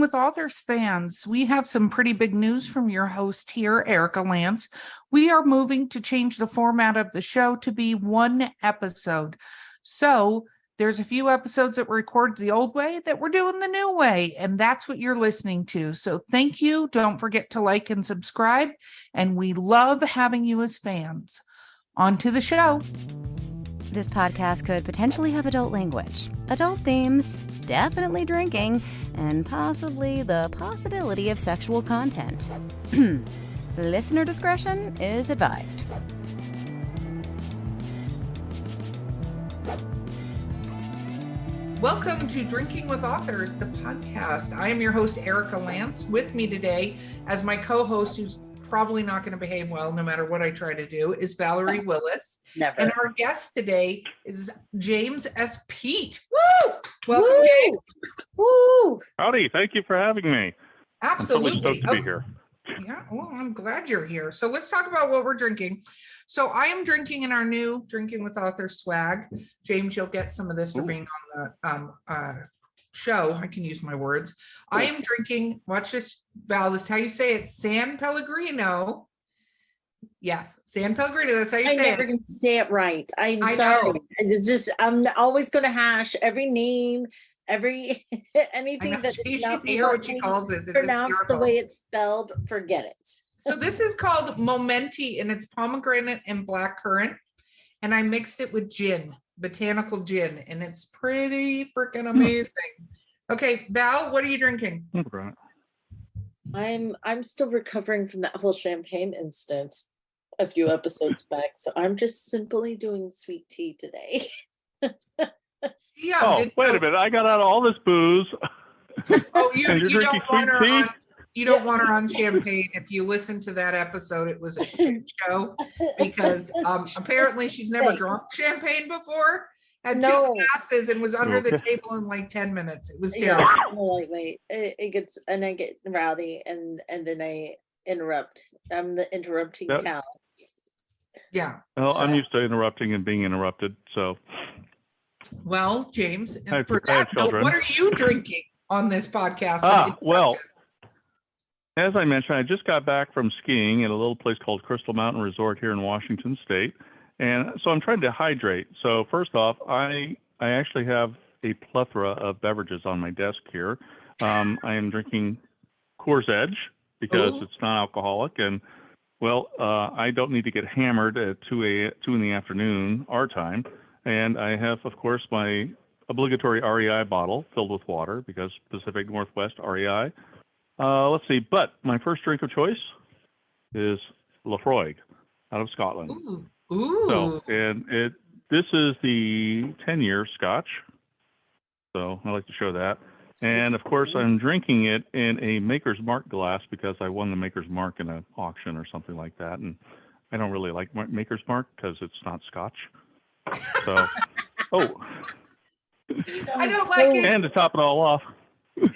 With Authors fans, we have some pretty big news from your host here, Erica Lance. We are moving to change the format of the show to be one episode. So there's a few episodes that were recorded the old way that we're doing the new way, and that's what you're listening to. So thank you. Don't forget to like and subscribe, and we love having you as fans. On to the show. This podcast could potentially have adult language, adult themes, definitely drinking, and possibly the possibility of sexual content. Listener discretion is advised. Welcome to Drinking with Authors, the podcast. I am your host, Erica Lance. With me today, as my co-host, who's probably not going to behave well no matter what I try to do, is Valerie Willis. Never. And our guest today is James S. Peet. Woo! Welcome, Woo! James. Woo! Howdy, thank you for having me. Absolutely. I'm totally stoked to be here. Yeah, well, I'm glad you're here. So let's talk about what we're drinking. So I am drinking in our new Drinking with Authors swag. James, you'll get some of this for being on the show. I can use my words. I am drinking, watch this, Val, this is how you say it, San Pellegrino. Yes, San Pellegrino, that's how you say it. I never can say it right. I sorry. know. It's just, I'm always going to hash every name, every anything that you should hear what she calls this. It's pronounced hysterical. the way it's spelled, forget it. So this is called Momenti, and it's pomegranate and blackcurrant. And I mixed it with gin, botanical gin, and it's pretty freaking amazing. Okay, Val, what are you drinking? I'm still recovering from that whole champagne instance a few episodes back. So I'm just simply doing sweet tea today. Yeah. Oh, wait a minute. I got out all this booze. Oh, And you're you drinking don't want her sweet tea? on. You don't want her on champagne. If you listen to that episode, it was a shit show because apparently she's never drunk champagne before. Had two glasses and was under the table in like 10 minutes. It was terrible. Yeah, I'm a lightweight. It gets, and I get rowdy, and then I interrupt. I'm the interrupting cow. Yeah. Well, I'm used to interrupting and being interrupted. So, well, James, I have for that note, children. what are you drinking on this podcast? Well, as I mentioned, I just got back from skiing at a little place called Crystal Mountain Resort here in Washington State. And so I'm trying to hydrate. So first off, I actually have a plethora of beverages on my desk here. I am drinking Coors Edge because it's non-alcoholic, and well, I don't need to get hammered at 2 in the afternoon our time. And I have, of course, my obligatory REI bottle filled with water because Pacific Northwest REI. Let's see, but my first drink of choice is Lafroig out of Scotland. Ooh. So, and this is the 10-year Scotch. So I like to show that. And of course, I'm drinking it in a Maker's Mark glass because I won the Maker's Mark in an auction or something like that. And I don't really like Maker's Mark because it's not Scotch. So, I don't like it. And to top it all off,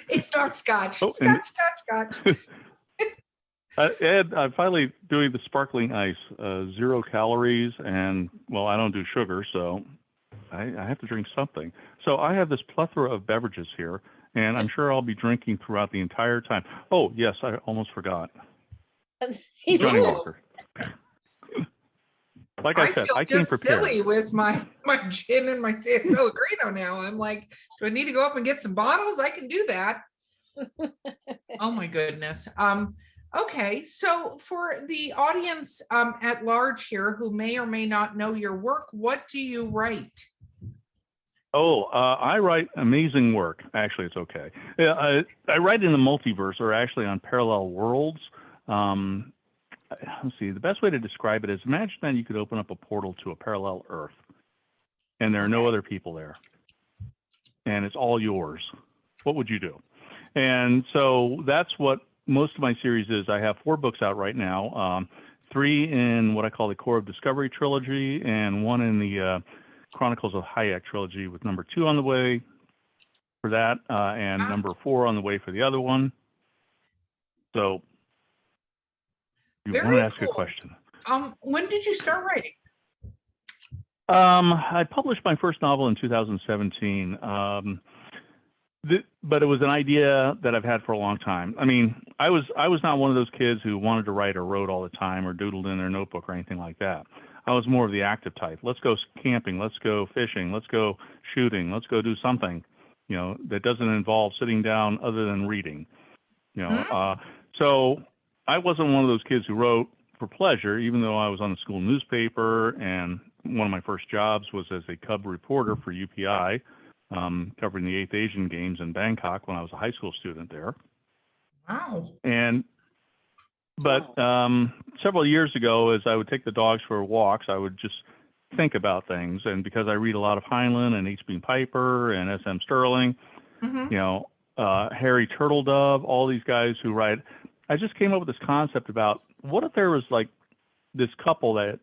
it's not Scotch. Scotch. Ed, I'm finally doing the sparkling ice, 0 calories, and well, I don't do sugar, so I have to drink something. So I have this plethora of beverages here, and I'm sure I'll be drinking throughout the entire time. Oh, yes, I almost forgot. Johnny Walker. Like I said, I came prepared. Silly with my gin and my San Pellegrino now. I'm like, do I need to go up and get some bottles? I can do that. Oh my goodness. Okay, so for the audience at large here who may or may not know your work, what do you write? I write amazing work. Actually, it's okay. I write in the multiverse, or actually on parallel worlds. Let's see, the best way to describe it is imagine that you could open up a portal to a parallel Earth, and there are no other people there, and it's all yours. What would you do? And so that's what most of my series is. I have 4 books out right now, 3 in what I call the Core of Discovery trilogy, and 1 in the Chronicles of Hayek trilogy, with number 2 on the way for that, and number 4 on the way for the other one. So you want to ask a question. When did you start writing? I published my first novel in 2017. but it was an idea that I've had for a long time. I mean, I was not one of those kids who wanted to write or wrote all the time or doodled in their notebook or anything like that. I was more of the active type. Let's go camping. Let's go fishing. Let's go shooting. Let's go do something, that doesn't involve sitting down other than reading. So I wasn't one of those kids who wrote for pleasure, even though I was on the school newspaper, and one of my first jobs was as a cub reporter for UPI, covering the 8th Asian Games in Bangkok when I was a high school student there. Wow. But several years ago, as I would take the dogs for walks, I would just think about things. And because I read a lot of Heinlein and H.B. Piper and S.M. Sterling, Harry Turtledove, all these guys who write, I just came up with this concept about what if there was like this couple that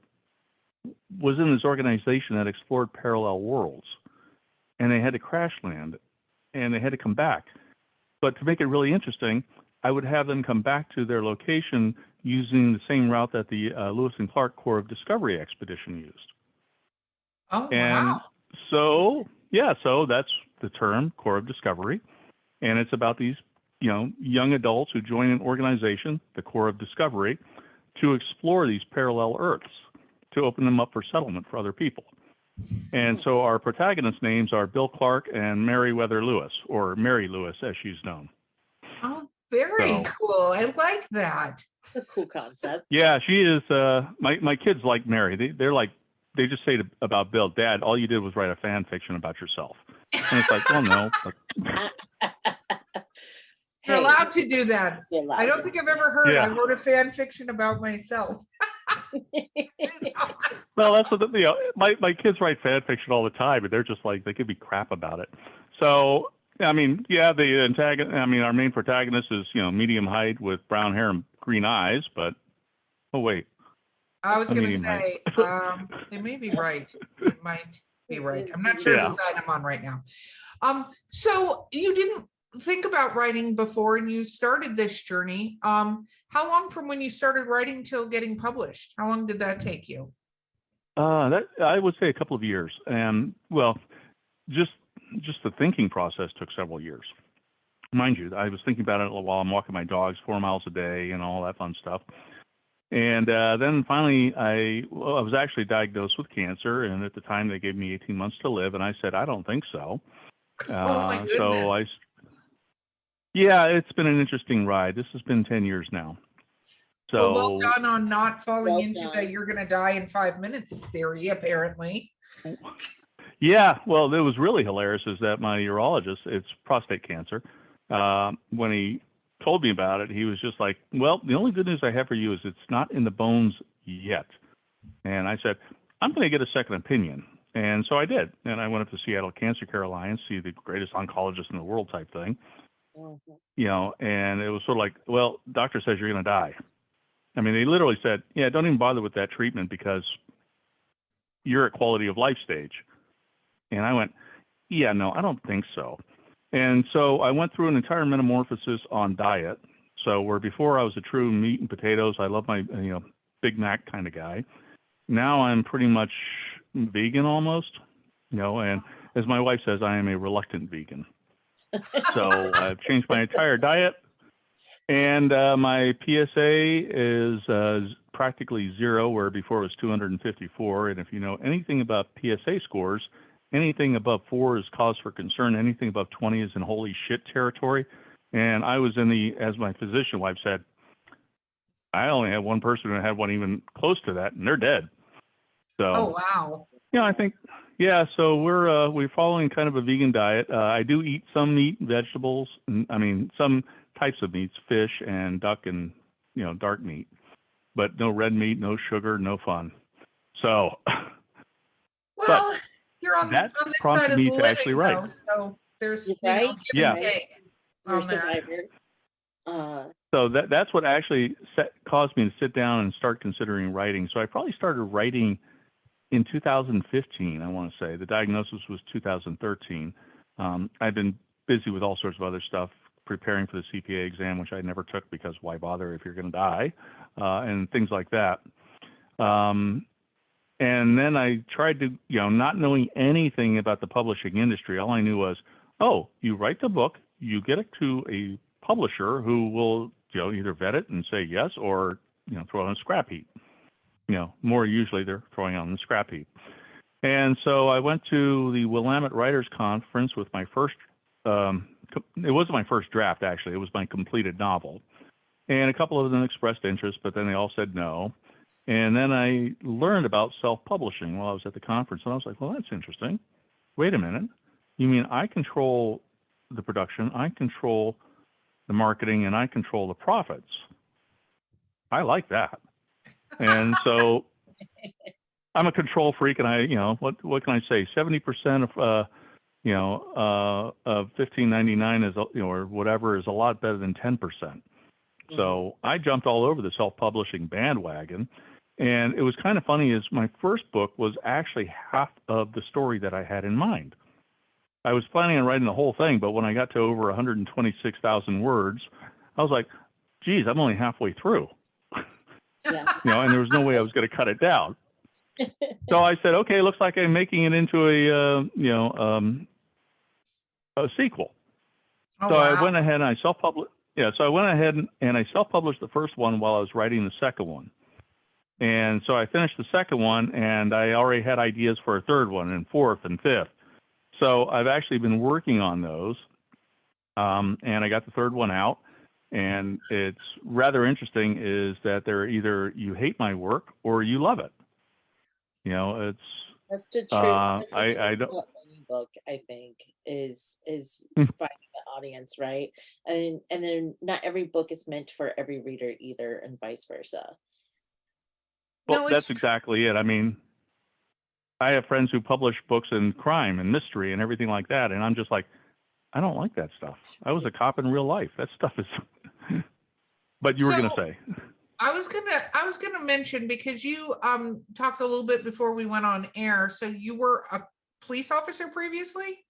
was in this organization that explored parallel worlds, and they had to crash land and they had to come back. But to make it really interesting, I would have them come back to their location using the same route that the Lewis and Clark Corps of Discovery expedition used. Oh, and wow. so that's the term, Corps of Discovery. And it's about these, young adults who join an organization, the Corps of Discovery, to explore these parallel Earths, to open them up for settlement for other people. And so our protagonist names are Bill Clark and Meriwether Lewis, or Mary Lewis, as she's known. Oh, very cool. I like that. It's a cool concept. Yeah, she is. My kids like Mary. They just say about Bill, Dad, all you did was write a fan fiction about yourself. And it's like, well, no. You're allowed to do that. I don't think I've ever heard I wrote a fan fiction about myself. Well, that's what my kids write fan fiction all the time, and they're just like, they could be crap about it. So, I mean, the antagonist. I mean, our main protagonist is medium height with brown hair and green eyes. But oh wait, I was going to say they may be right. It might be right. I'm not sure whose side I'm on right now. So you didn't think about writing before, and you started this journey. How long from when you started writing till getting published? How long did that take you? That I would say a couple of years, and well, just the thinking process took several years. Mind you, I was thinking about it while I'm walking my dogs 4 miles a day and all that fun stuff. And then finally, I was actually diagnosed with cancer, and at the time they gave me 18 months to live, and I said, I don't think so. Oh my goodness. It's been an interesting ride. This has been 10 years now. So well done on not falling into that you're going to die in 5 minutes theory, apparently. Yeah, well, it was really hilarious is that my urologist, it's prostate cancer, when he told me about it, he was just like, well, the only good news I have for you is it's not in the bones yet. And I said, I'm going to get a second opinion. And so I did. And I went up to Seattle Cancer Care Alliance, see the greatest oncologist in the world type thing. And it was sort of like, well, doctor says you're going to die. I mean, they literally said, don't even bother with that treatment because you're at quality of life stage. And I went, no, I don't think so. And so I went through an entire metamorphosis on diet. So where before I was a true meat and potatoes, I love my, Big Mac kind of guy. Now I'm pretty much vegan almost, and as my wife says, I am a reluctant vegan. So I've changed my entire diet, and my PSA is practically 0, where before it was 254. And if you know anything about PSA scores, anything above 4 is cause for concern. Anything above 20 is in holy shit territory. And I was as my physician wife said, I only had one person who had one even close to that, and they're dead. So, oh wow. I think, so we're following kind of a vegan diet. I do eat some meat and vegetables. Some types of meats, fish and duck and, dark meat, but no red meat, no sugar, no fun. So, well, you're on this side of the living, actually write. though, so there's give and take. You're a survivor. So that's what actually caused me to sit down and start considering writing. So I probably started writing in 2015, I want to say. The diagnosis was 2013. I've been busy with all sorts of other stuff, preparing for the CPA exam, which I never took because why bother if you're going to die, and things like that. And then I tried to, not knowing anything about the publishing industry, all I knew was, oh, you write the book, you get it to a publisher who will, either vet it and say yes or, throw it on a scrap heap. More usually they're throwing it on the scrap heap. And so I went to the Willamette Writers Conference with my first, it wasn't my first draft, actually. It was my completed novel. And a couple of them expressed interest, but then they all said no. And then I learned about self-publishing while I was at the conference. And I was like, well, that's interesting. Wait a minute. You mean I control the production, I control the marketing, and I control the profits? I like that. And so I'm a control freak, and I, what can I say? 70% of, of $15.99 is, or whatever, is a lot better than 10%. So I jumped all over the self-publishing bandwagon, and it was kind of funny. Is my first book was actually half of the story that I had in mind. I was planning on writing the whole thing, but when I got to over 126,000 words, I was like, geez, I'm only halfway through. Yeah. And there was no way I was going to cut it down. So I said, okay, looks like I'm making it into a sequel. Oh, So wow. I went ahead and I self-published. Yeah, so I went ahead and I self-published the first one while I was writing the second one. And so I finished the second one, and I already had ideas for a third one and fourth and fifth. So I've actually been working on those, and I got the third one out. And it's rather interesting is that they're either you hate my work or you love it. That's the truth. I don't. About any book, I think, is finding the audience, right? And then not every book is meant for every reader either, and vice versa. Well, No, that's exactly it. I mean, I have friends who publish books in crime and mystery and everything like that, and I'm just like, I don't like that stuff. I was a cop in real life. That stuff is. But you were going to say. I was gonna mention, because you talked a little bit before we went on air. So you were a police officer previously?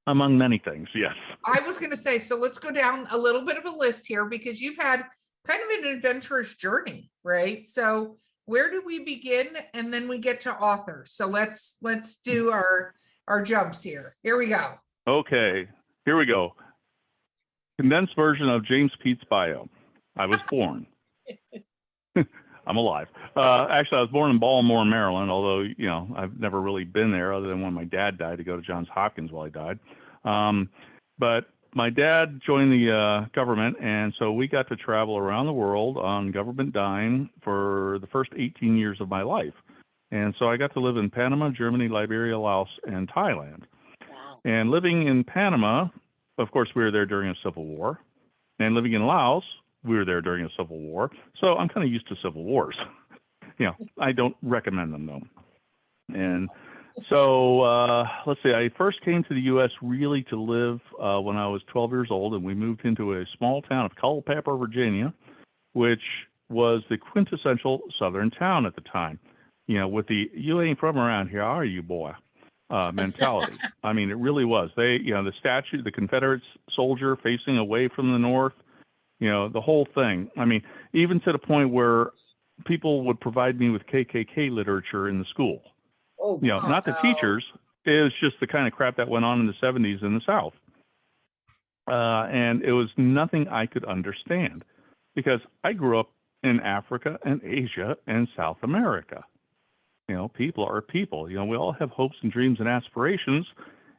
Among many things, yes. I was gonna say, so let's go down a little bit of a list here, because you've had kind of an adventurous journey, right? So where do we begin? And then we get to author. So let's do our jumps here. Here we go. Okay, here we go. Condensed version of James Peet's bio. I was born. I'm alive. Actually, I was born in Baltimore, Maryland, although, I've never really been there other than when my dad died to go to Johns Hopkins while he died. But my dad joined the government, and so we got to travel around the world on government dime for the first 18 years of my life. And so I got to live in Panama, Germany, Liberia, Laos, and Thailand. Wow. And living in Panama, of course, we were there during a civil war. And living in Laos, we were there during a civil war. So I'm kind of used to civil wars. I don't recommend them, though. And so let's see, I first came to the U.S. really to live when I was 12 years old, and we moved into a small town of Culpeper, Virginia, which was the quintessential Southern town at the time, with the "you ain't from around here, are you, boy?" mentality. I mean, it really was. They, the statue, the Confederate soldier facing away from the North, the whole thing. I mean, even to the point where people would provide me with KKK literature in the school. Oh, Not the teachers. It was just the kind of crap that went on in the 70s in the South. And it was nothing I could understand, because I grew up in Africa and Asia and South America. People are people. We all have hopes and dreams and aspirations.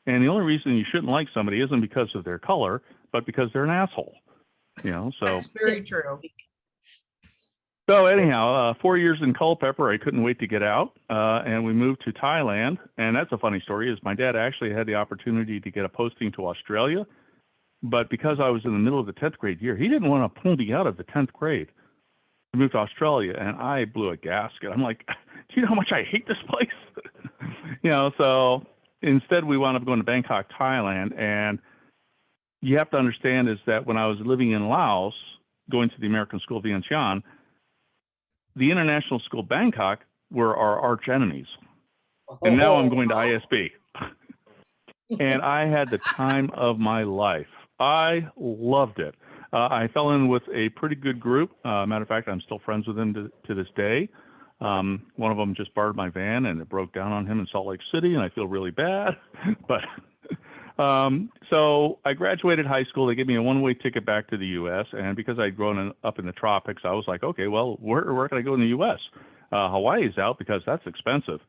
And the only reason you shouldn't like somebody isn't because of their color, but because they're an asshole. So That's very true. So anyhow, 4 years in Culpeper, I couldn't wait to get out, and we moved to Thailand. And that's a funny story, is my dad actually had the opportunity to get a posting to Australia, but because I was in the middle of the 10th grade year, he didn't want to pull me out of the 10th grade to move to Australia, and I blew a gasket. I'm like, do you know how much I hate this place? So instead we wound up going to Bangkok, Thailand, and you have to understand is that when I was living in Laos, going to the American School of Vientiane, the International School Bangkok were our arch enemies. And now I'm going to ISB. And I had the time of my life. I loved it. I fell in with a pretty good group. Matter of fact, I'm still friends with them to this day. One of them just borrowed my van, and it broke down on him in Salt Lake City, and I feel really bad. But So I graduated high school. They gave me a one-way ticket back to the U.S. And because I'd grown up in the tropics, I was like, okay, well, where can I go in the U.S.? Hawaii's out because that's expensive.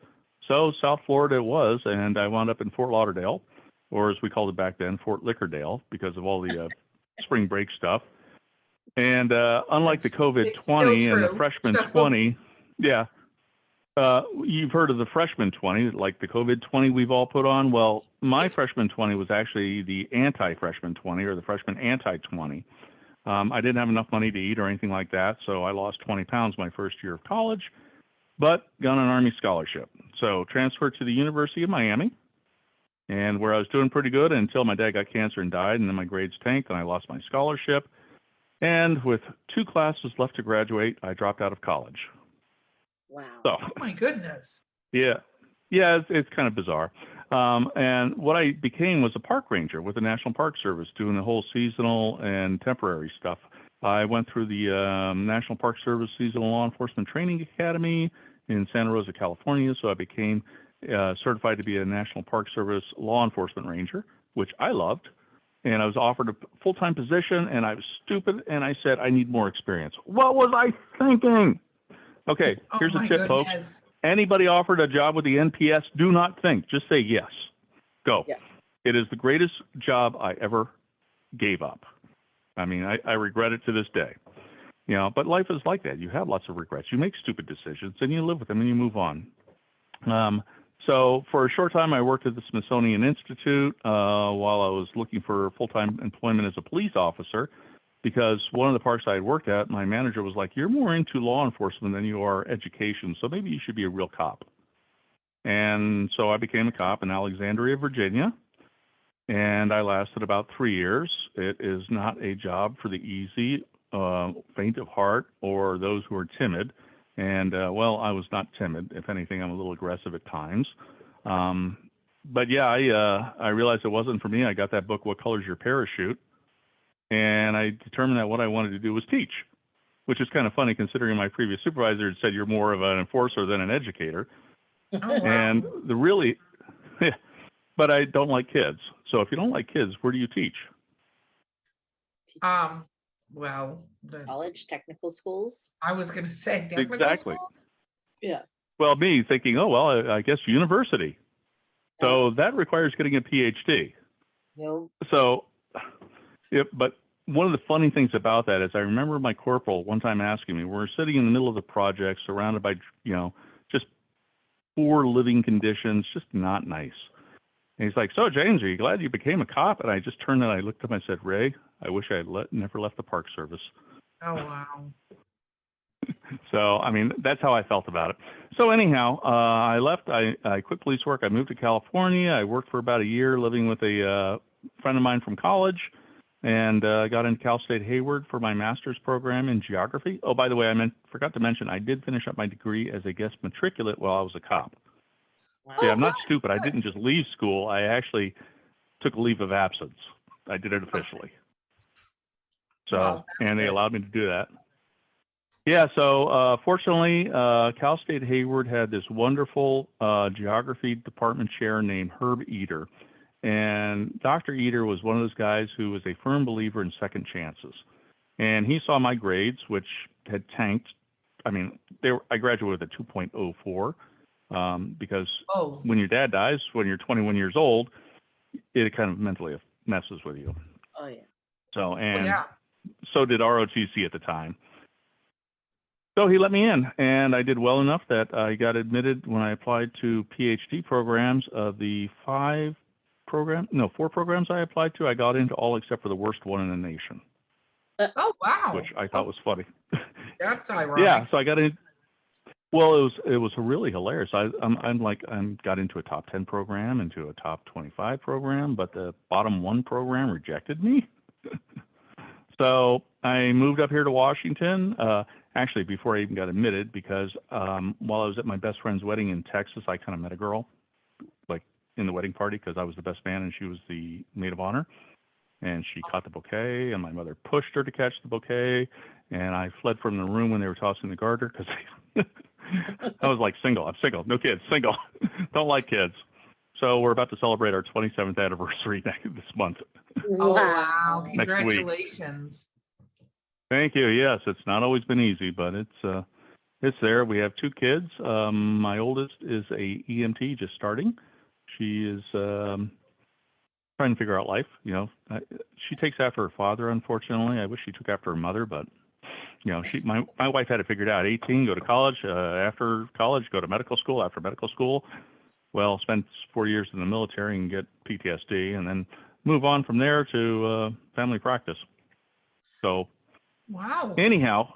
So South Florida it was, and I wound up in Fort Lauderdale, or as we called it back then, Fort Lickerdale, because of all the spring break stuff. And unlike the It's still COVID-20 and the true. freshman So- 20, yeah, you've heard of the freshman 20, like the COVID-20 we've all put on. Well, my freshman 20 was actually the anti-freshman 20, or the freshman anti-20. I didn't have enough money to eat or anything like that, so I lost 20 pounds my first year of college, but got an Army scholarship. So transferred to the University of Miami, and where I was doing pretty good until my dad got cancer and died, and then my grades tanked, and I lost my scholarship. And with 2 classes left to graduate, I dropped out of college. Wow. So, Oh my goodness. yeah, it's kind of bizarre. And what I became was a park ranger with the National Park Service, doing the whole seasonal and temporary stuff. I went through the National Park Service Seasonal Law Enforcement Training Academy in Santa Rosa, California. So I became certified to be a National Park Service law enforcement ranger, which I loved. And I was offered a full-time position, and I was stupid, and I said, I need more experience. What was I thinking? Okay, Oh here's a my tip, folks. goodness. Anybody offered a job with the NPS, do not think. Just say yes. Go. Yeah. It is the greatest job I ever gave up. I mean, I regret it to this day. You know, but life is like that. You have lots of regrets. You make stupid decisions, and you live with them, and you move on. So for a short time, I worked at the Smithsonian Institute while I was looking for full-time employment as a police officer, because one of the parks I had worked at, my manager was like, you're more into law enforcement than you are education, so maybe you should be a real cop. And so I became a cop in Alexandria, Virginia, and I lasted about 3 years. It is not a job for the easy, faint of heart, or those who are timid. And, well, I was not timid. If anything, I'm a little aggressive at times. But yeah, I realized it wasn't for me. I got that book, What Color's Your Parachute? And I determined that what I wanted to do was teach, which is kind of funny considering my previous supervisor had said you're more of an enforcer than an educator. Oh, wow. And but I don't like kids. So if you don't like kids, where do you teach? Well, College, technical schools. I was going to say technical Exactly. schools? Yeah. Well, me thinking, oh, well, I guess university. So that requires getting a PhD. No. So, but one of the funny things about that is I remember my corporal one time asking me, we're sitting in the middle of the project surrounded by, just poor living conditions, just not nice. And he's like, so James, are you glad you became a cop? And I just turned and I looked at him, I said, Ray, I wish I had never left the Park Service. Oh, wow. So, I mean, that's how I felt about it. So anyhow, I left, I quit police work. I moved to California. I worked for about a year living with a friend of mine from college, and got into Cal State Hayward for my master's program in geography. Oh, by the way, forgot to mention, I did finish up my degree as a guest matriculate while I was a cop. Wow. Yeah, I'm not stupid. I didn't just leave school. I actually took a leave of absence. I did it officially. So, Wow, and they good. allowed me to do that. Yeah, so fortunately, Cal State Hayward had this wonderful geography department chair named Herb Eder. And Dr. Eder was one of those guys who was a firm believer in second chances. And he saw my grades, which had tanked. I mean, I graduated with a 2.04 because when your dad dies, when you're 21 years old, it kind of mentally messes with you. Oh yeah. So, and so did ROTC at the time. So he let me in, and I did well enough that I got admitted when I applied to PhD programs. Of the 4 programs I applied to, I got into all except for the worst one in the nation. Oh, wow. Which I thought was funny. That's ironic. Yeah, so I got in. Well, it was really hilarious. I got into a top 10 program, into a top 25 program, but the bottom 1 program rejected me. So I moved up here to Washington. Actually, before I even got admitted, because while I was at my best friend's wedding in Texas, I kind of met a girl, like in the wedding party, because I was the best man and she was the maid of honor. And she caught the bouquet, and my mother pushed her to catch the bouquet. And I fled from the room when they were tossing the garter, because I was like, single. I'm single. No kids. Single. Don't like kids. So we're about to celebrate our 27th anniversary this month. Oh, wow. Next week. Congratulations. Thank you. Yes, it's not always been easy, but it's there. We have 2 kids. My oldest is a EMT just starting. She is trying to figure out life. She takes after her father, unfortunately. I wish she took after her mother, but my wife had it figured out. 18, go to college. After college, go to medical school. After medical school, well, spend 4 years in the military and get PTSD, and then move on from there to family practice. So, wow. Anyhow,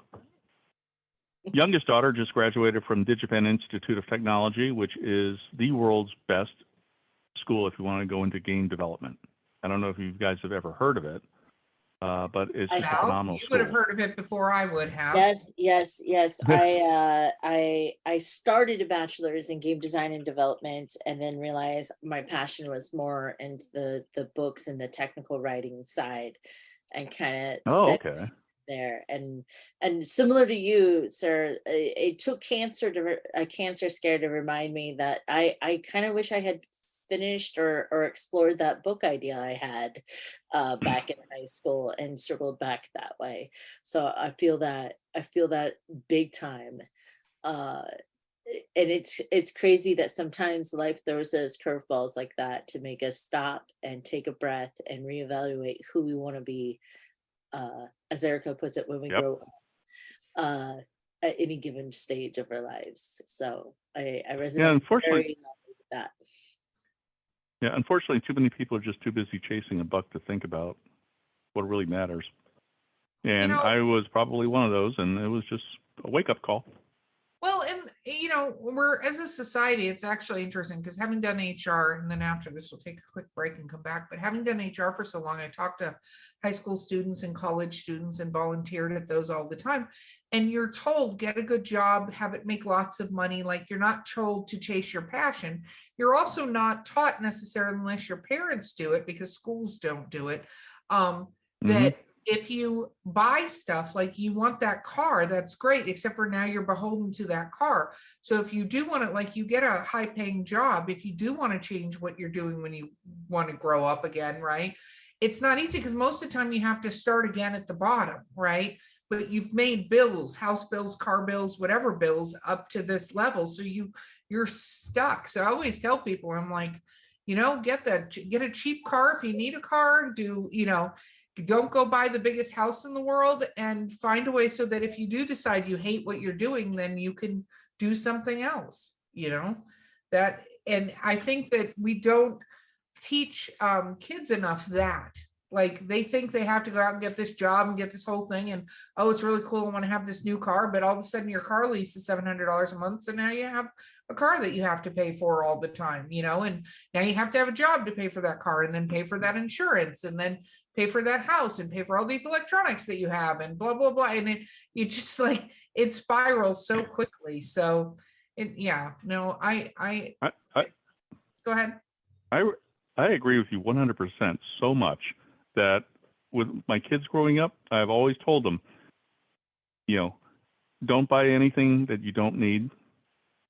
youngest daughter just graduated from DigiPen Institute of Technology, which is the world's best school if you want to go into game development. I don't know if you guys have ever heard of it, but it's just a phenomenal You school. would have heard of it before I would have. Yes. I started a bachelor's in game design and development, and then realized my passion was more into the books and the technical writing side, and kind of there. And similar to you, sir, it took a cancer scare to remind me that I kind of wish I had finished or explored that book idea I had back in high school and circled back that way. So I feel that big time. And it's crazy that sometimes life throws us curveballs like that to make us stop and take a breath and reevaluate who we want to be, as Erica puts it, when we grow up at any given stage of our lives. So I resonate very with that. Yeah, unfortunately, too many people are just too busy chasing a buck to think about what really matters. And I was probably one of those, and it was just a wake-up call. Well, and we're, as a society, it's actually interesting because having done HR, and then after this we'll take a quick break and come back, but having done HR for so long, I talked to high school students and college students and volunteered at those all the time. And you're told, get a good job, have it make lots of money. Like, you're not told to chase your passion. You're also not taught necessarily, unless your parents do it, because schools don't do it, that if you buy stuff, like you want that car, that's great, except for now you're beholden to that car. So if you do want to, like, you get a high paying job, if you do want to change what you're doing when you want to grow up again, right? It's not easy, because most of the time you have to start again at the bottom, right? But you've made bills, house bills, car bills, whatever bills, up to this level. So you're stuck. So I always tell people, I'm like, get a cheap car if you need a car. Don't go buy the biggest house in the world, and find a way so that if you do decide you hate what you're doing, then you can do something else, that. And I think that we don't teach kids enough that. Like, they think they have to go out and get this job and get this whole thing, and it's really cool, I want to have this new car, but all of a sudden your car lease is $700 a month, so now you have a car that you have to pay for all the time, and now you have to have a job to pay for that car, and then pay for that insurance, and then pay for that house, and pay for all these electronics that you have, and blah blah blah, and it just, like, it spirals so quickly. So I go ahead. I agree with you 100%, so much that with my kids growing up, I've always told them, don't buy anything that you don't need.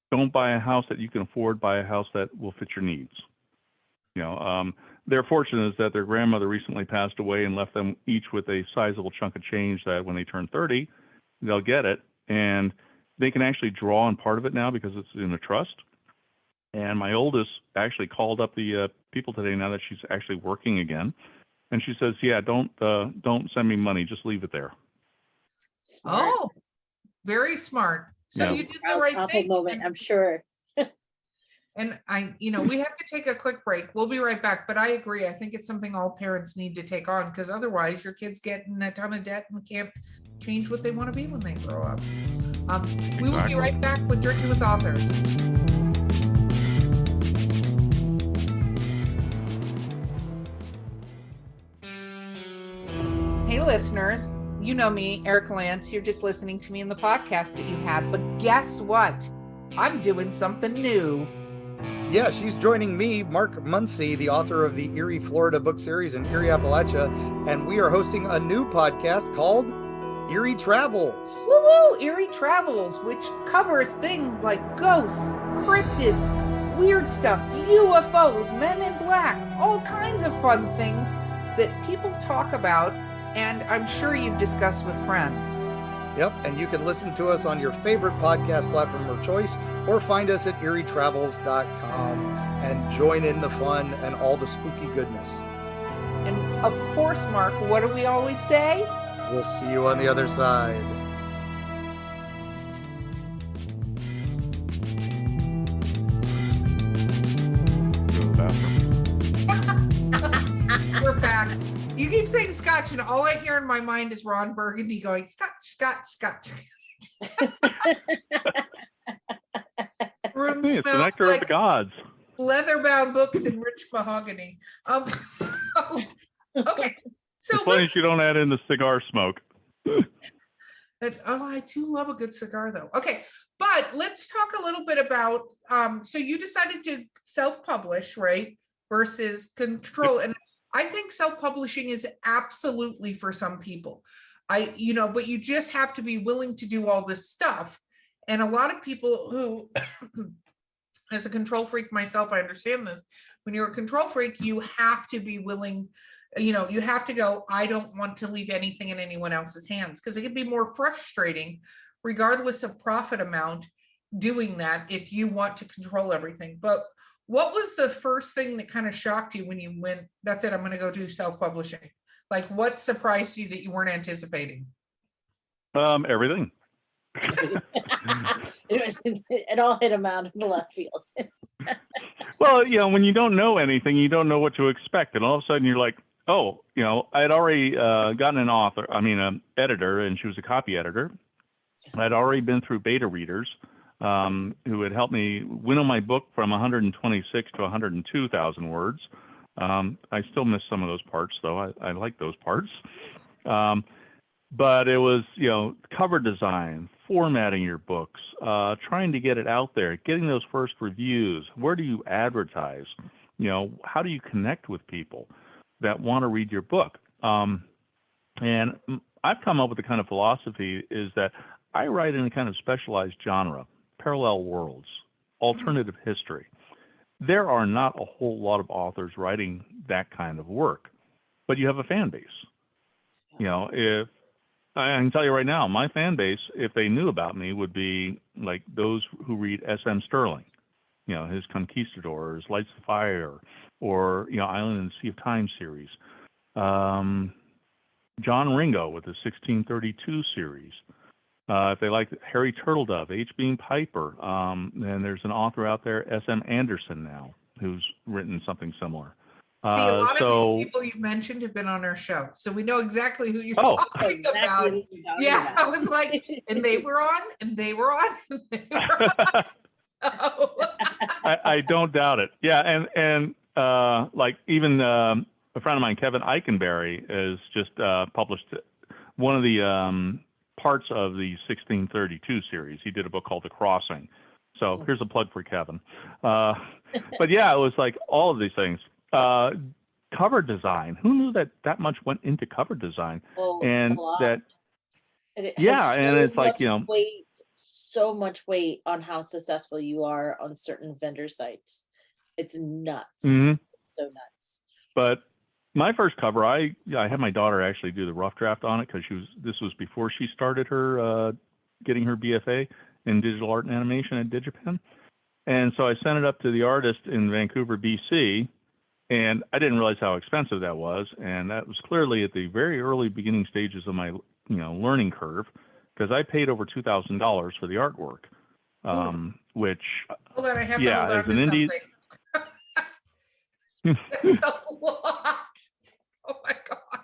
Don't buy a house that you can afford. Buy a house that will fit your needs. They're fortunate that their grandmother recently passed away and left them each with a sizable chunk of change that when they turn 30, they'll get it. And they can actually draw on part of it now because it's in a trust. And my oldest actually called up the people today, now that she's actually working again. And she says, yeah, don't send me money. Just leave it there. Smart. Oh, very smart. So you did the right thing. Moment, I'm sure. And we have to take a quick break. We'll be right back. But I agree. I think it's something all parents need to take on, because otherwise your kids get in a ton of debt and can't change what they want to be when they grow up. We will be right back with Drinking with Authors. Hey, listeners. You know me, Erica Lance. You're just listening to me in the podcast that you have. But guess what? I'm doing something new. Yeah, she's joining me, Mark Muncy, the author of the Erie, Florida book series in Erie, Appalachia, and we are hosting a new podcast called Erie Travels. Woo-woo! Erie Travels, which covers things like ghosts, cryptids, weird stuff, UFOs, Men in Black, all kinds of fun things that people talk about, and I'm sure you've discussed with friends. Yep, and you can listen to us on your favorite podcast platform of choice, or find us at eerietravels.com and join in the fun and all the spooky goodness. And of course, Mark, what do we always say? We'll see you on the other side. We're back. You keep saying Scotch, and all I hear in my mind is Ron Burgundy going, Scotch, Scotch, Scotch. Room It's the smells nectar of like the gods. leather-bound books and rich mahogany. Okay. So As long as you don't add in the cigar smoke. I do love a good cigar, though. Okay, but let's talk a little bit about. So you decided to self-publish, right? Versus control, and I think self-publishing is absolutely for some people. But you just have to be willing to do all this stuff. And a lot of people who, as a control freak myself, I understand this. When you're a control freak, you have to be willing. You have to go, I don't want to leave anything in anyone else's hands, because it can be more frustrating, regardless of profit amount, doing that if you want to control everything. But what was the first thing that kind of shocked you when you went, that's it, I'm going to go do self-publishing? Like, what surprised you that you weren't anticipating? Everything. It all hit him out of the left field. Well, when you don't know anything, you don't know what to expect. And all of a sudden you're like, oh, I had already gotten an editor, and she was a copy editor. I'd already been through beta readers who had helped me winnow my book from 126 to 102,000 words. I still miss some of those parts, though. I like those parts. But it was, cover design, formatting your books, trying to get it out there, getting those first reviews. Where do you advertise? How do you connect with people that want to read your book? And I've come up with the kind of philosophy is that I write in a kind of specialized genre, parallel worlds, alternative history. There are not a whole lot of authors writing that kind of work, but you have a fan base. If I can tell you right now, my fan base, if they knew about me, would be like those who read S.M. Sterling, his Conquistadors, Lights of Fire, or, Island in the Sea of Time series. John Ringo with the 1632 series. If they like Harry Turtledove, H. Beam Piper, and there's an author out there, S.M. Anderson now, who's written something similar. See, a lot of these people you mentioned have been on our show, so we know exactly who you're talking about. Yeah, I was like, and they were on, and they were on, and they were on. So. I don't doubt it. Yeah, and like even a friend of mine, Kevin Eikenberry, has just published one of the parts of the 1632 series. He did a book called The Crossing. So here's a plug for Kevin. But yeah, it was like all of these things. Cover design. Who knew that much went into cover design? And that, and it's like, so much weight on how successful you are on certain vendor sites. It's nuts. Mm-hmm. It's so nuts. But my first cover, I had my daughter actually do the rough draft on it, because this was before she started her getting her BFA in digital art and animation at DigiPen. And so I sent it up to the artist in Vancouver, BC, and I didn't realize how expensive that was. And that was clearly at the very early beginning stages of my learning curve, because I paid over $2,000 for the artwork, which, hold on, I have yeah, to hold as on an to indie. That's a lot. Oh my God.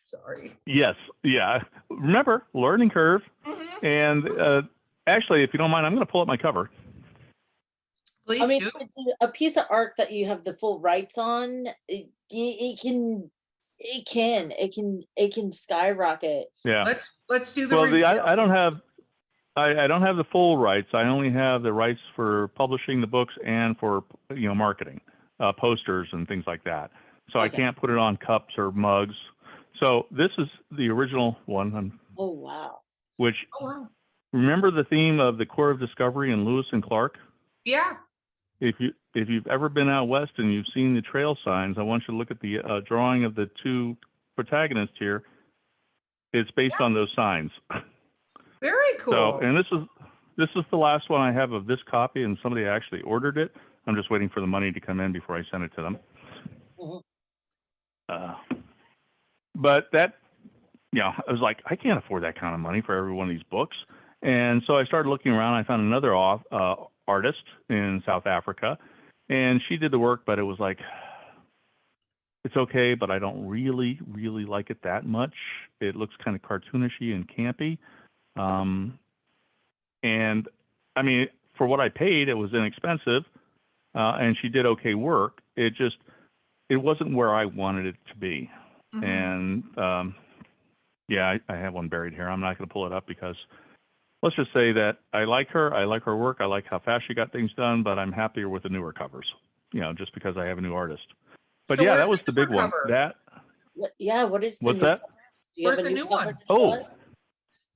Sorry. Yes. Yeah. Remember, learning curve. Mm-hmm. And actually, if you don't mind, I'm going to pull up my cover. Please do. It's a piece of art that you have the full rights on. It can skyrocket. Yeah. Let's do the Well, review. I don't have the full rights. I only have the rights for publishing the books and for marketing, posters and things like that. So Okay. I can't put it on cups or mugs. So this is the original one. Oh wow. Which, oh, wow. Remember the theme of the Core of Discovery and Lewis and Clark? Yeah. If if you've ever been out west and you've seen the trail signs, I want you to look at the drawing of the two protagonists here. It's based on those signs. Very cool. So, and this is the last one I have of this copy, and somebody actually ordered it. I'm just waiting for the money to come in before I send it to them. But that, I was like, I can't afford that kind of money for every one of these books. And so I started looking around. I found another artist in South Africa, and she did the work, but it was like, it's okay, but I don't really, really like it that much. It looks kind of cartoonishy and campy. And I mean, for what I paid, it was inexpensive, and she did okay work. It wasn't where I wanted it to be. And I have one buried here. I'm not going to pull it up because let's just say that I like her. I like her work. I like how fast she got things done, but I'm happier with the newer covers, just because I have a new artist. But So that was the big one. What is the what's new that? cover? Do you Where's have a the new new cover one? to show us?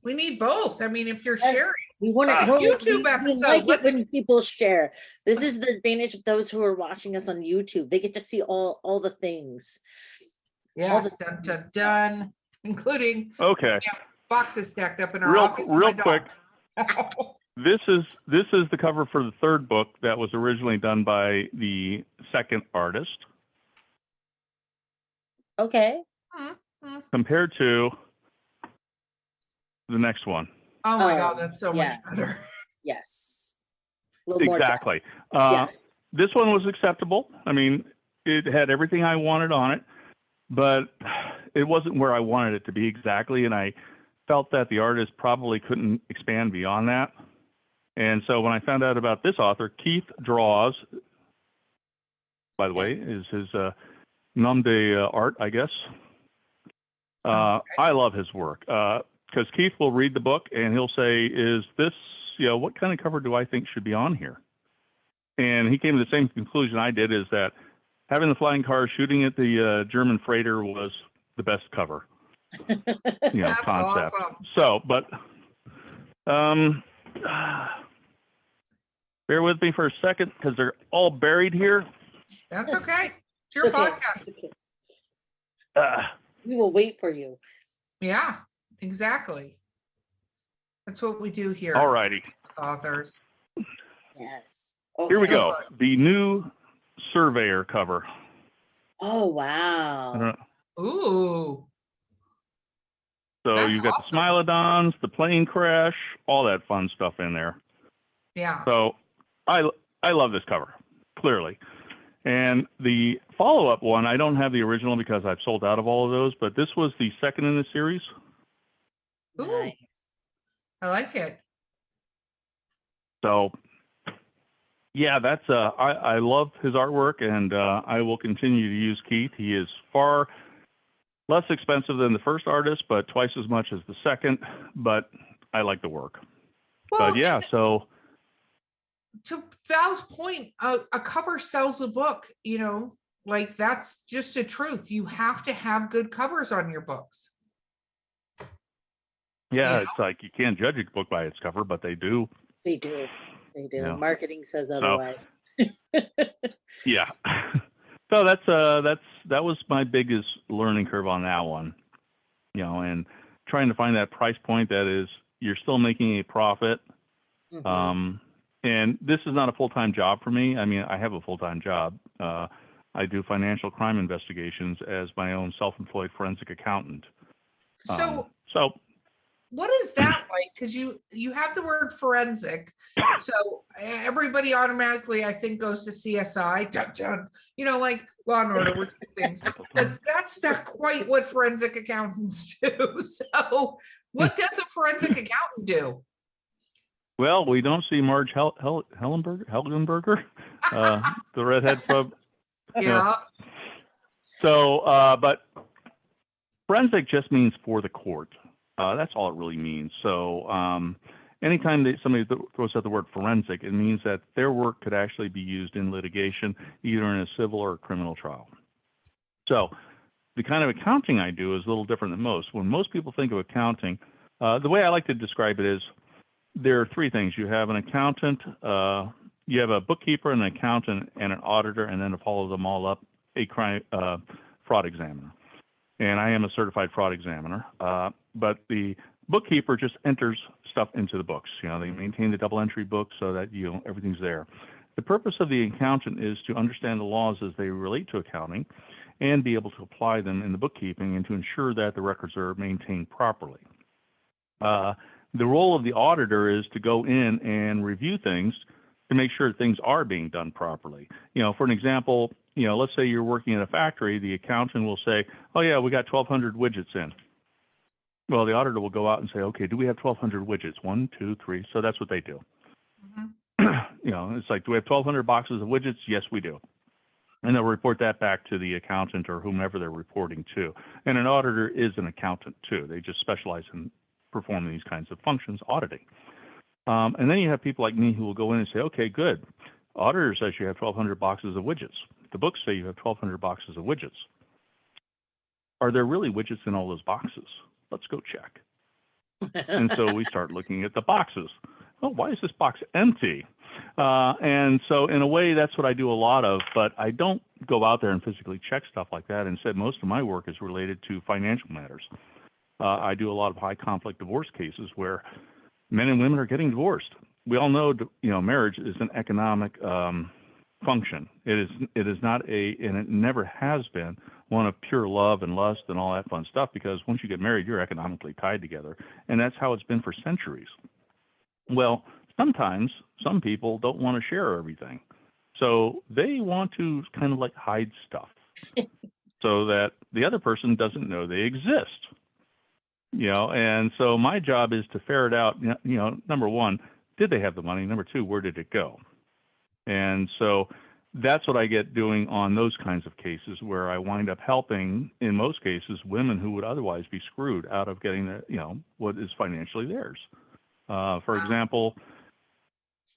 We need both. I mean, if you're Yes. sharing. We want to YouTube we episode. like it Let's- when people share. This is the advantage of those who are watching us on YouTube. They get to see all the things. Yes, dun, dun, dun, including Okay. boxes stacked up in our office. Real quick. This is the cover for the third book that was originally done by the second artist. Okay. Compared to the next one. Oh my God, that's so much better. Yes. A little more depth. Exactly. Yeah. This one was acceptable. I mean, it had everything I wanted on it, but it wasn't where I wanted it to be exactly. And I felt that the artist probably couldn't expand beyond that. And so when I found out about this author, Keith Draws, by the way, is his nom de art, I guess. I love his work because Keith will read the book and he'll say, is this, what kind of cover do I think should be on here? And he came to the same conclusion I did, is that having the flying car shooting at the German freighter was the best cover, That's concept. awesome. So, but bear with me for a second because they're all buried here. That's okay. It's your Okay. podcast. It's okay. We will wait for you. Yeah, exactly. That's what we do here. All righty. With authors. Yes. Here we Okay. go. The new Surveyor cover. Oh I don't wow. know. Ooh. So That's you've got awesome. the Smilodons, the plane crash, all that fun stuff in there. Yeah. So I love this cover, clearly. And the follow-up one, I don't have the original because I've sold out of all of those, but this was the second in the series. Ooh. Nice. I like it. So yeah, that's I love his artwork, and I will continue to use Keith. He is far less expensive than the first artist, but twice as much as the second, but I like the work. Well, But yeah, so to Val's point, a cover sells a book, like that's just the truth. You have to have good covers on your books. yeah, You it's like you can't judge a book by its cover, but they do. They do. They do. Yeah. Marketing says otherwise. Yeah. So that was my biggest learning curve on that one, and trying to find that price point that is you're still making a profit. Mhm. And this is not a full-time job for me. I mean, I have a full-time job. I do financial crime investigations as my own self-employed forensic accountant. So what is that like? Because you have the word forensic, so everybody automatically, I think, goes to CSI, dun, dun, like Law and Order, which things. But that's not quite what forensic accountants do. So, what does a forensic accountant do? well, we don't see Marge Helgenberger, the redhead from. Yeah. So, but forensic just means for the court. That's all it really means. So anytime that somebody throws out the word forensic, it means that their work could actually be used in litigation, either in a civil or a criminal trial. So the kind of accounting I do is a little different than most. When most people think of accounting, the way I like to describe it is there are three things. You have an accountant, you have a bookkeeper, an accountant, and an auditor, and then to follow them all up, a fraud examiner. And I am a certified fraud examiner. But the bookkeeper just enters stuff into the books. They maintain the double entry book so that everything's there. The purpose of the accountant is to understand the laws as they relate to accounting and be able to apply them in the bookkeeping and to ensure that the records are maintained properly. The role of the auditor is to go in and review things to make sure things are being done properly. For an example, let's say you're working in a factory, the accountant will say, oh yeah, we got 1,200 widgets in. Well, the auditor will go out and say, okay, do we have 1,200 widgets? 1, 2, 3. So that's what they do. Mhm. It's like, do we have 1,200 boxes of widgets? Yes, we do. And they'll report that back to the accountant or whomever they're reporting to. And an auditor is an accountant too. They just specialize in performing these kinds of functions, auditing. And then you have people like me who will go in and say, okay, good. Auditor says you have 1,200 boxes of widgets. The books say you have 1,200 boxes of widgets. Are there really widgets in all those boxes? Let's go check. And so we start looking at the boxes. Oh, why is this box empty? And so in a way, that's what I do a lot of, but I don't go out there and physically check stuff like that. Instead, most of my work is related to financial matters. I do a lot of high conflict divorce cases where men and women are getting divorced. We all know, marriage is an economic function. It is not and it never has been one of pure love and lust and all that fun stuff, because once you get married, you're economically tied together. And that's how it's been for centuries. Well, sometimes some people don't want to share everything. So they want to kind of like hide stuff so that the other person doesn't know they exist. And so my job is to ferret out, number one, did they have the money? Number two, where did it go? And so that's what I get doing on those kinds of cases, where I wind up helping, in most cases, women who would otherwise be screwed out of getting what is financially theirs. For example,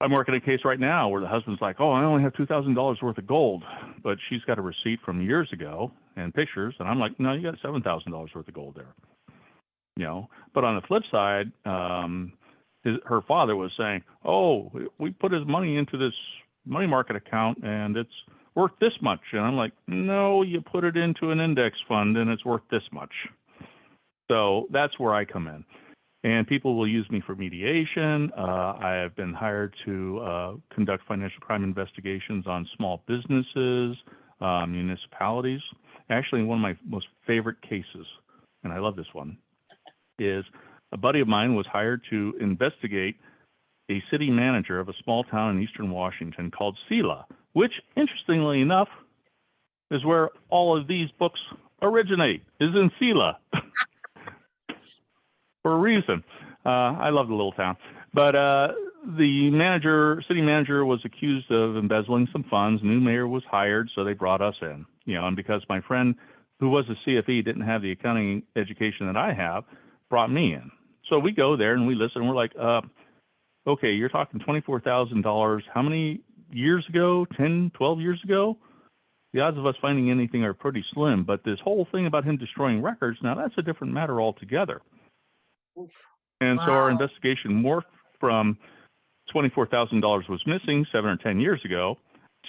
I'm working a case right now where the husband's like, oh, I only have $2,000 worth of gold, but she's got a receipt from years ago and pictures. And I'm like, no, you got $7,000 worth of gold there. But on the flip side, her father was saying, oh, we put his money into this money market account and it's worth this much. And I'm like, no, you put it into an index fund and it's worth this much. So that's where I come in. And people will use me for mediation. I have been hired to conduct financial crime investigations on small businesses, municipalities. Actually, one of my most favorite cases, and I love this one, is a buddy of mine was hired to investigate a city manager of a small town in eastern Washington called Sela, which, interestingly enough, is where all of these books originate, is in Sela. For a reason. I love the little town. But the city manager was accused of embezzling some funds. New mayor was hired, so they brought us in. And because my friend, who was a CFE, didn't have the accounting education that I have, brought me in. So we go there and we listen, and we're like, okay, you're talking $24,000. How many years ago? 10, 12 years ago? The odds of us finding anything are pretty slim. But this whole thing about him destroying records, now that's a different matter altogether. And so our investigation morphed from $24,000 was missing 7 or 10 years ago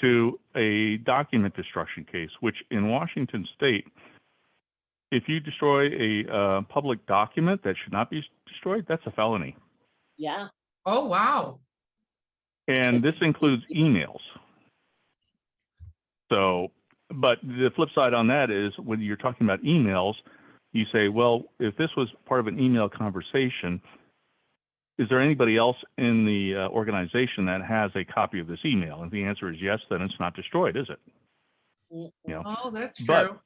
to a document destruction case, which in Washington state, if you destroy a public document that should not be destroyed, that's a felony. Yeah. Oh, wow. And this includes emails. So, but the flip side on that is when you're talking about emails, you say, well, if this was part of an email conversation, is there anybody else in the organization that has a copy of this email? And the answer is yes, then it's not destroyed, is it? Oh, that's true.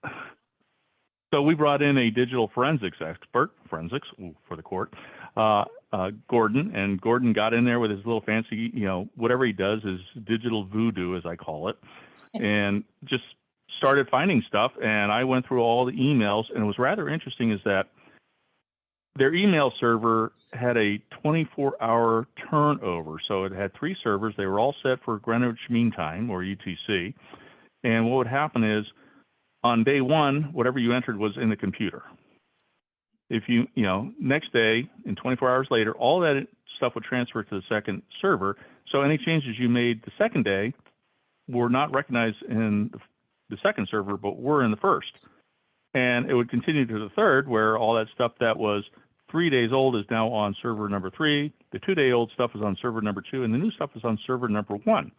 So we brought in a digital forensics expert, for the court, Gordon, and Gordon got in there with his little fancy, whatever he does is digital voodoo, as I call it, and just started finding stuff. And I went through all the emails, and it was rather interesting is that their email server had a 24-hour turnover. So it had 3 servers. They were all set for Greenwich Mean Time, or UTC. And what would happen is on day one, whatever you entered was in the computer. If next day and 24 hours later, all that stuff would transfer to the second server. So any changes you made the second day were not recognized in the second server, but were in the first. And it would continue to the third, where all that stuff that was 3 days old is now on server number 3. The 2-day-old stuff is on server number 2, and the new stuff is on server number 1.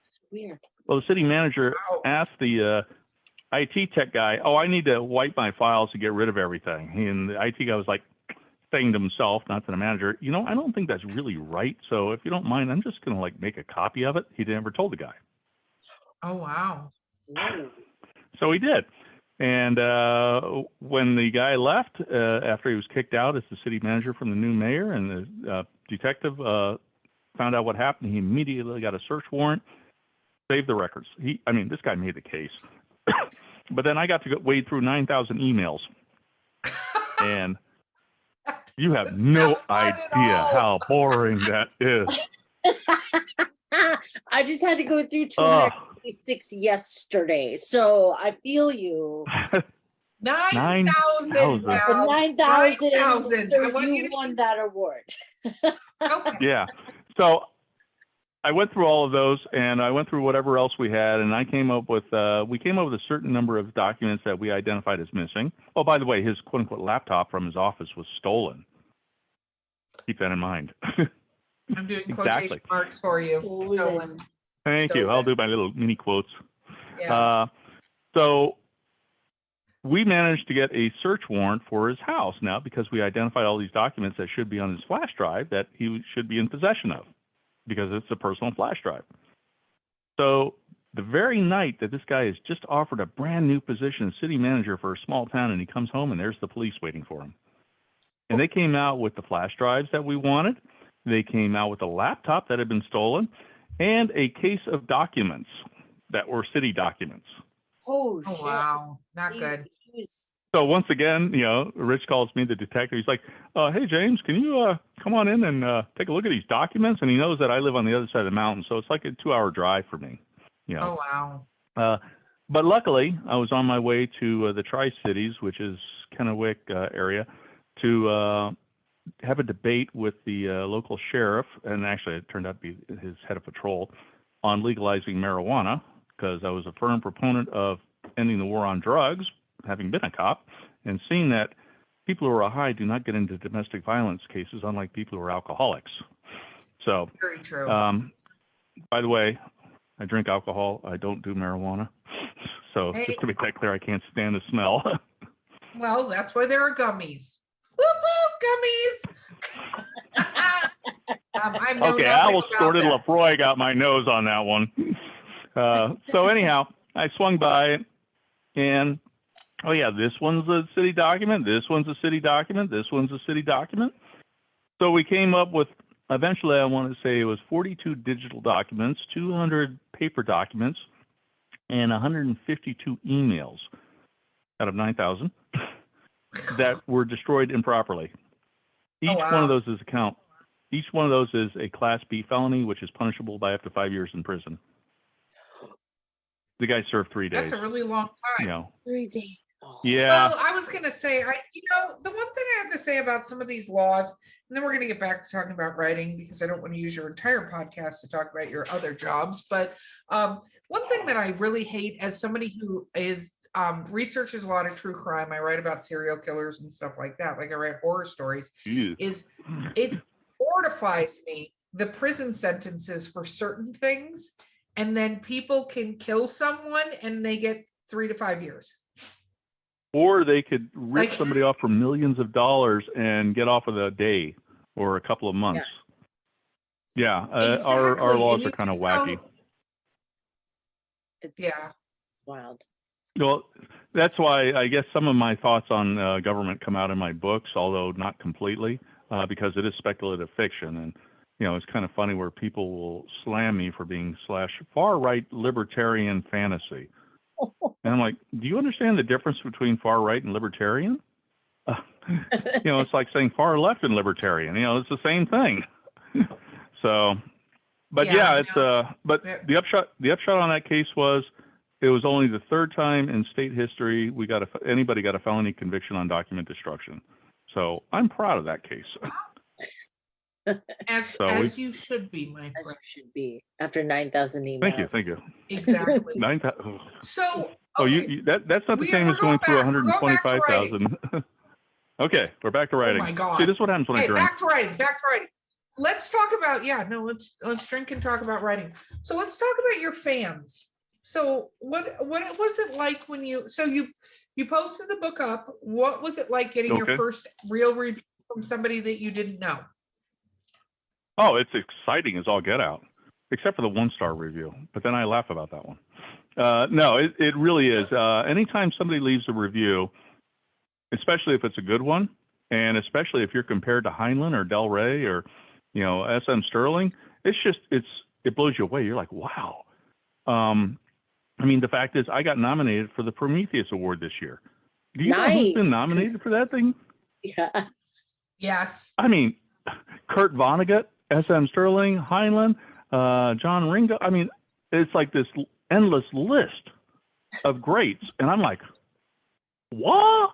It's weird. Well, the city manager asked the IT tech guy, "Oh, I need to wipe my files to get rid of everything." And the IT guy was like saying to himself, not to the manager, I don't think that's really right. So if you don't mind, I'm just going to like make a copy of it. He never told the guy. Oh, wow. Ooh. So he did. And when the guy left, after he was kicked out as the city manager from the new mayor, and the detective found out what happened, he immediately got a search warrant, saved the records. This guy made the case. But then I got to wade through 9,000 emails. And you have no idea how boring that is. I just had to go through 256 yesterday, so I feel you. 9,000. 9,000. So I want you won that award. Okay. Yeah. So I went through all of those, and I went through whatever else we had, and we came up with a certain number of documents that we identified as missing. Oh, by the way, his quote unquote laptop from his office was stolen. Keep that in mind. I'm doing Exactly. quotation marks for you. Stolen. Thank you. I'll do my little mini quotes. Yeah. So we managed to get a search warrant for his house now, because we identified all these documents that should be on his flash drive that he should be in possession of, because it's a personal flash drive. So the very night that this guy is just offered a brand new position as city manager for a small town, and he comes home and there's the police waiting for him. And they came out with the flash drives that we wanted. They came out with a laptop that had been stolen, and a case of documents that were city documents. Oh, Oh, shit. wow. Not good. So once again, Rich calls me, the detective. He's like, "Hey, James, can you come on in and take a look at these documents?" And he knows that I live on the other side of the mountain, so it's like a 2-hour drive for me. Oh, wow. But luckily, I was on my way to the Tri-Cities, which is Kennewick area, to have a debate with the local sheriff, and actually it turned out to be his head of patrol, on legalizing marijuana, because I was a firm proponent of ending the war on drugs, having been a cop, and seeing that people who are high do not get into domestic violence cases, unlike people who are alcoholics. So, Very true. by the way, I drink alcohol. I don't do marijuana. So Hey. just to make that clear, I can't stand the smell. Well, that's why there are gummies. Whoop, whoop, gummies. I know Okay, I nothing almost about snorted that. Lafroy got my nose on that one. So anyhow, I swung by it, and oh yeah, this one's a city document, this one's a city document, this one's a city document. So we came up with, eventually I want to say it was 42 digital documents, 200 paper documents, and 152 emails out of 9,000 that were destroyed improperly. Each Oh, wow. one of those is a count. Each one of those is a Class B felony, which is punishable by up to 5 years in prison. The guy served 3 days. That's a really long time. 3 days. Oh. Yeah. Well, I was going to say, the one thing I have to say about some of these laws, and then we're going to get back to talking about writing, because I don't want to use your entire podcast to talk about your other jobs. But one thing that I really hate, as somebody who is researches a lot of true crime, I write about serial killers and stuff like that, like I write horror stories, is it mortifies me, the prison sentences for certain things, and then people can kill someone and they get 3 to 5 years. Or they could rip Like- somebody off for millions of dollars and get off of a day or a couple of months. Yeah, our Exactly. laws And are you kind of just wacky. It's Yeah. wild. Well, that's why I guess some of my thoughts on government come out in my books, although not completely, because it is speculative fiction. And, it's kind of funny where people will slam me for being /far-right libertarian fantasy. And I'm like, do you understand the difference between far-right and libertarian? It's like saying far-left and libertarian. It's the same thing. So, but Yeah, it's but the upshot on that case was, it was only the third time in state history anybody got a felony conviction on document destruction. So I'm proud of that case. As you should be, my As you friend. should be after 9,000 emails. Thank you. Exactly. 9,000. So, Oh, okay. that's not the same We're as going going through back. We're going back to 125,000. Okay, we're back to writing. Oh my God. See, this is what happens when I Hey, drink. back to writing. Let's talk about, let's drink and talk about writing. So let's talk about your fans. So what was it like when you posted the book up? What was it like getting your first real review from somebody that you didn't know? Oh, it's exciting as all get out, except for the 1-star review. But then I laugh about that one. No, it really is. Anytime somebody leaves a review, especially if it's a good one, and especially if you're compared to Heinlein or Del Rey or, S.M. Sterling, it blows you away. You're like, wow. I mean, the fact is, I got nominated for the Prometheus Award this year. Do you know who's been nominated for that thing? Yeah. Yes. I mean, Kurt Vonnegut, S.M. Sterling, Heinlein, John Ringo. I mean, it's like this endless list of greats. And I'm like, what?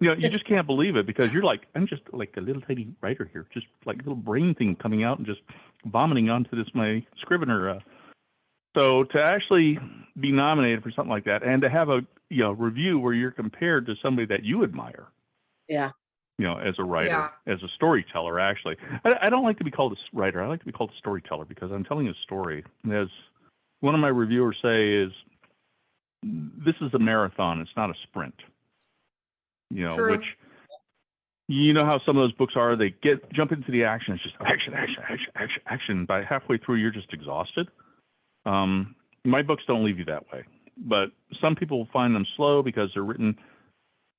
You just can't believe it because you're like, I'm just like a little tiny writer here, just like a little brain thing coming out and just vomiting onto my Scrivener. So to actually be nominated for something like that and to have a review where you're compared to somebody that you admire. Yeah. As a writer, as a storyteller, actually. I don't like to be called a writer. I like to be called a storyteller because I'm telling a story. And as one of my reviewers is this is a marathon. It's not a sprint. True. Which, how some of those books are, they jump into the action. It's just action. By halfway through, you're just exhausted. My books don't leave you that way. But some people will find them slow because they're written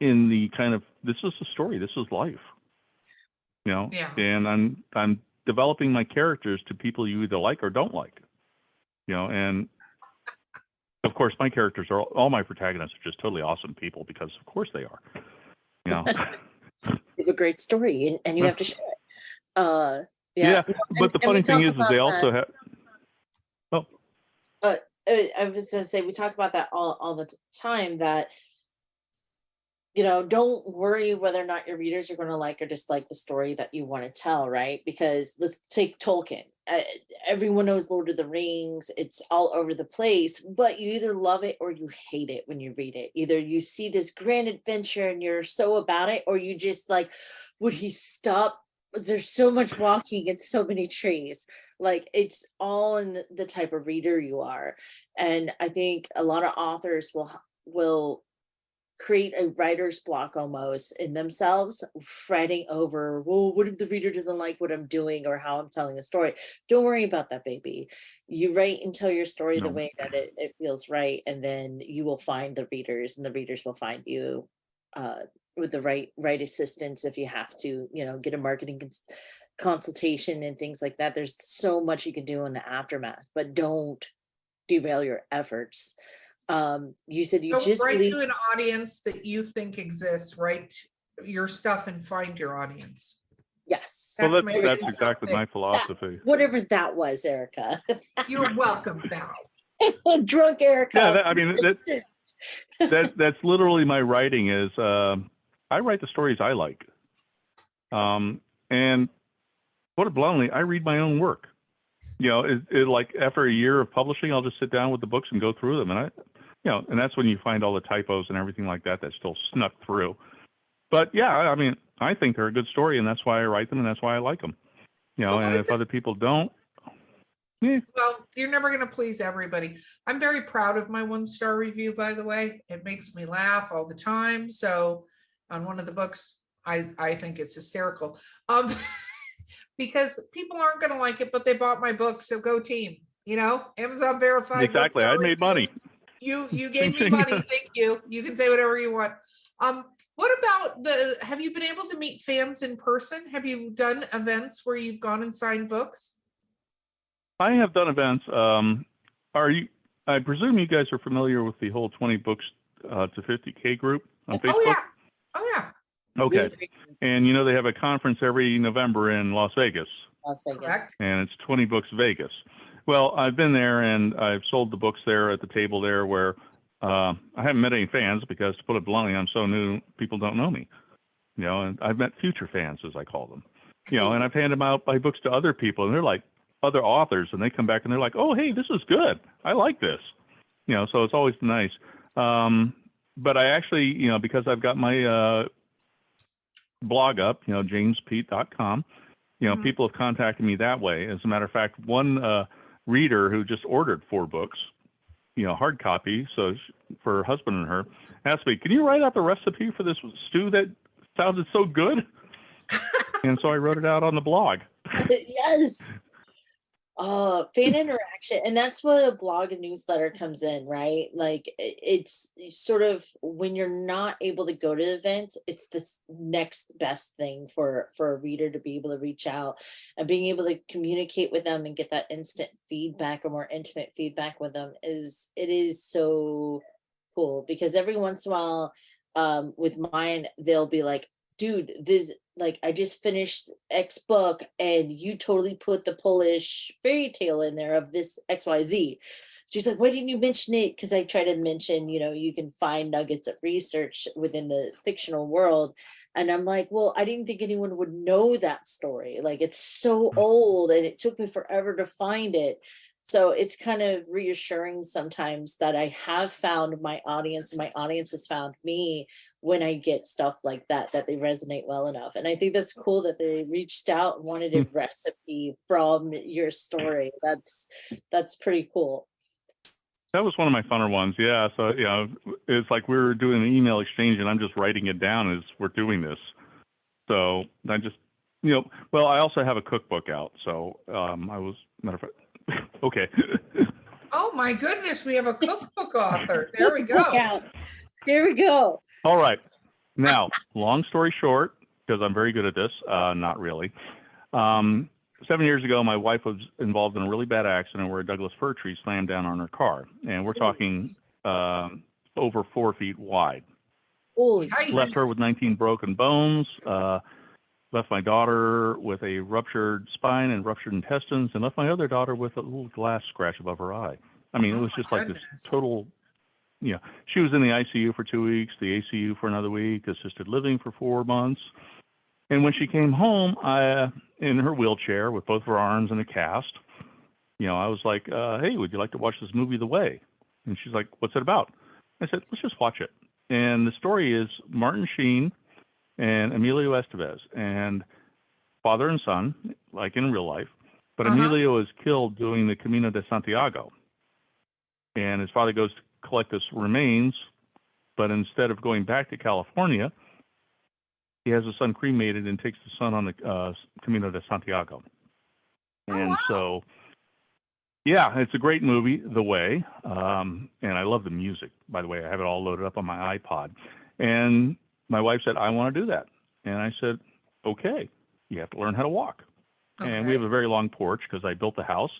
in the kind of, this is a story, this is life, and I'm developing my characters to people you either like or don't like, and of course my characters are, all my protagonists are just totally awesome people because of course they are, You have a great story and you have to share it. Yeah. But the funny thing is they also have, I was going to say, we talk about that all the time that, don't worry whether or not your readers are going to like or dislike the story that you want to tell, right? Because let's take Tolkien. Everyone knows Lord of the Rings. It's all over the place, but you either love it or you hate it when you read it. Either you see this grand adventure and you're so about it, or you just like, would he stop? There's so much walking and so many trees. Like, it's all in the type of reader you are. And I think a lot of authors will create a writer's block almost in themselves, fretting over, well, what if the reader doesn't like what I'm doing or how I'm telling a story? Don't worry about that, baby. You write and tell your story the way that it feels right, and then you will find the readers, and the readers will find you with the right assistance if you have to, get a marketing consultation and things like that. There's so much you can do in the aftermath, but don't derail your efforts. You said you just write to an audience that you think exists. Write your stuff and find your audience. Yes. Well, that's exactly my philosophy. Whatever that was, Erica. You're welcome, Val. Drunk Erica. Yeah, that's literally my writing is I write the stories I like. And put it bluntly, I read my own work. Like after a year of publishing, I'll just sit down with the books and go through them. And and that's when you find all the typos and everything like that still snuck through. But yeah, I mean, I think they're a good story, and that's why I write them, and that's why I like them. And if other people don't, well, you're never going to please everybody. I'm very proud of my 1-star review, by the way. It makes me laugh all the time. So on one of the books, I think it's hysterical. Because people aren't going to like it, but they bought my book, so go team. Amazon verified. Exactly, I made money. You gave me money. Thank you. You can say whatever you want. What about have you been able to meet fans in person? Have you done events where you've gone and signed books? I have done events. I presume you guys are familiar with the whole 20 books to 50K group on Facebook? Oh yeah. Okay. And they have a conference every November in Las Vegas. Correct. And it's 20 Books Vegas. Well, I've been there and I've sold the books there at the table there where I haven't met any fans because, to put it bluntly, I'm so new, people don't know me. and I've met future fans, as I call them, and I've handed out my books to other people, and they're like other authors, and they come back and they're like, oh, hey, this is good. I like this, so it's always nice. But I actually, because I've got my blog up, jamespeet.com, people have contacted me that way. As a matter of fact, one reader who just ordered 4 books, hard copy, so for her husband and her, asked me, can you write out the recipe for this stew that sounded so good? And so I wrote it out on the blog. Yes. Fan interaction, and that's what a blog and newsletter comes in, right? Like it's sort of when you're not able to go to the event, it's the next best thing for a reader to be able to reach out and being able to communicate with them and get that instant feedback or more intimate feedback with them is so cool. Because every once in a while, with mine, they'll be like, dude, this, like, I just finished X book and you totally put the Polish fairy tale in there of this XYZ. She's like, why didn't you mention it? Because I try to mention, you can find nuggets of research within the fictional world. And I'm like, well, I didn't think anyone would know that story. Like, it's so old and it took me forever to find it. So it's kind of reassuring sometimes that I have found my audience and my audience has found me when I get stuff like that they resonate well enough. And I think that's cool that they reached out and wanted a recipe from your story. That's pretty cool. That was one of my funner ones. Yeah. So, it's like we were doing an email exchange and I'm just writing it down as we're doing this. So I just, well, I also have a cookbook out. So matter of fact, okay. Oh my goodness, we have a cookbook author. There we go. There we go. All right. Now, long story short, because I'm very good at this, not really. 7 years ago, my wife was involved in a really bad accident where a Douglas fir tree slammed down on her car. And we're talking over 4 feet wide. Holy Left her with 19 broken bones, left my daughter with a ruptured spine and ruptured intestines, and left my other daughter with a little glass scratch above her eye. I mean, it was just like this total, she was in the ICU for 2 weeks, the ACU for another week, assisted living for 4 months. And when she came home, in her wheelchair with both her arms in a cast, I was like, hey, would you like to watch this movie, The Way? And she's like, what's it about? I said, let's just watch it. And the story is Martin Sheen and Emilio Estevez, and father and son, like in real life. But Emilio is killed doing the Camino de Santiago. And his father goes to collect his remains, but instead of going back to California, he has his son cremated and takes the son on the Camino de Santiago. And so, yeah, it's a great movie, The Way. And I love the music, by the way. I have it all loaded up on my iPod. And my wife said, I want to do that. And I said, okay, you have to learn how to walk. Okay. And we have a very long porch because I built the house.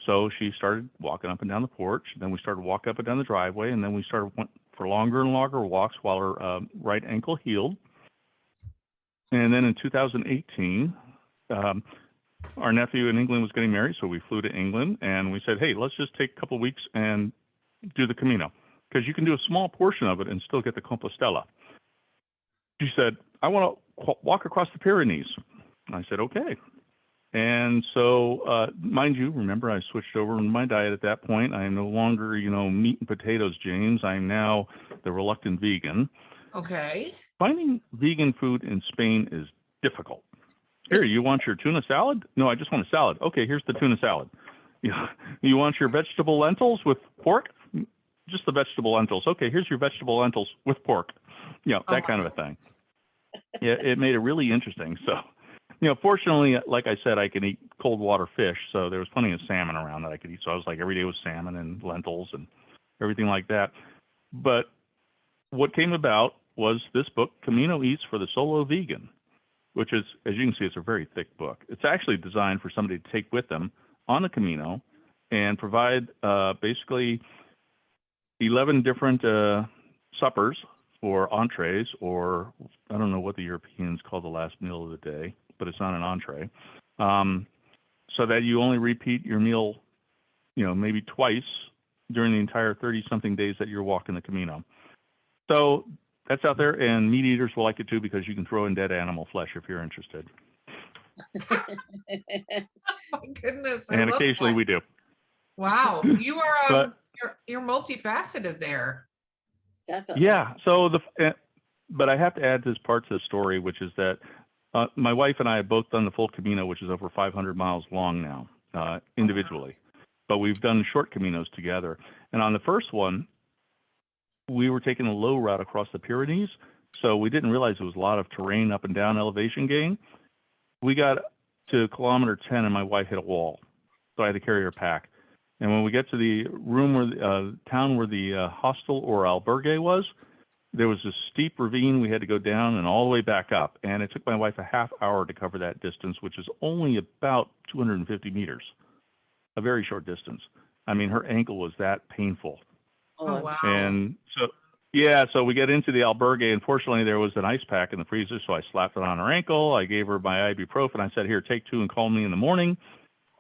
So she started walking up and down the porch. Then we started walking up and down the driveway. And then we went for longer and longer walks while her right ankle healed. And then in 2018, our nephew in England was getting married. So we flew to England and we said, hey, let's just take a couple of weeks and do the Camino, because you can do a small portion of it and still get the Compostela. She said, I want to walk across the Pyrenees. I said, okay. And so, mind you, remember, I switched over in my diet at that point. I am no longer, meat and potatoes, James. I'm now the reluctant vegan. Okay. Finding vegan food in Spain is difficult. Here, you want your tuna salad? No, I just want a salad. Okay, here's the tuna salad. You want your vegetable lentils with pork? Just the vegetable lentils. Okay, here's your vegetable lentils with pork. That kind of a thing. Yeah, it made it really interesting. So, fortunately, like I said, I can eat cold water fish. So there was plenty of salmon around that I could eat. So I was like, every day was salmon and lentils and everything like that. But what came about was this book, Camino Eats for the Solo Vegan, which is, as you can see, it's a very thick book. It's actually designed for somebody to take with them on the Camino and provide basically 11 different suppers or entrees, or I don't know what the Europeans call the last meal of the day, but it's not an entree, so that you only repeat your meal, maybe twice during the entire 30-something days that you're walking the Camino. So that's out there, and meat eaters will like it too because you can throw in dead animal flesh if you're interested. Oh my goodness. I And love occasionally that. we do. Wow. You are But you're multifaceted there. Definitely. yeah, so but I have to add this part to the story, which is that my wife and I have both done the full Camino, which is over 500 miles long now, individually. But we've done short Caminos together. And on the first one, we were taking a low route across the Pyrenees, so we didn't realize there was a lot of terrain up and down elevation gain. We got to kilometer 10 and my wife hit a wall, so I had to carry her pack. And when we get to the room where town where the hostel or albergue was, there was a steep ravine we had to go down and all the way back up. And it took my wife a half hour to cover that distance, which is only about 250 meters, a very short distance. I mean, her ankle was that painful. Oh, wow. And so, yeah, so we get into the albergue. Unfortunately, there was an ice pack in the freezer, so I slapped it on her ankle. I gave her my ibuprofen. I said, here, take 2 and call me in the morning.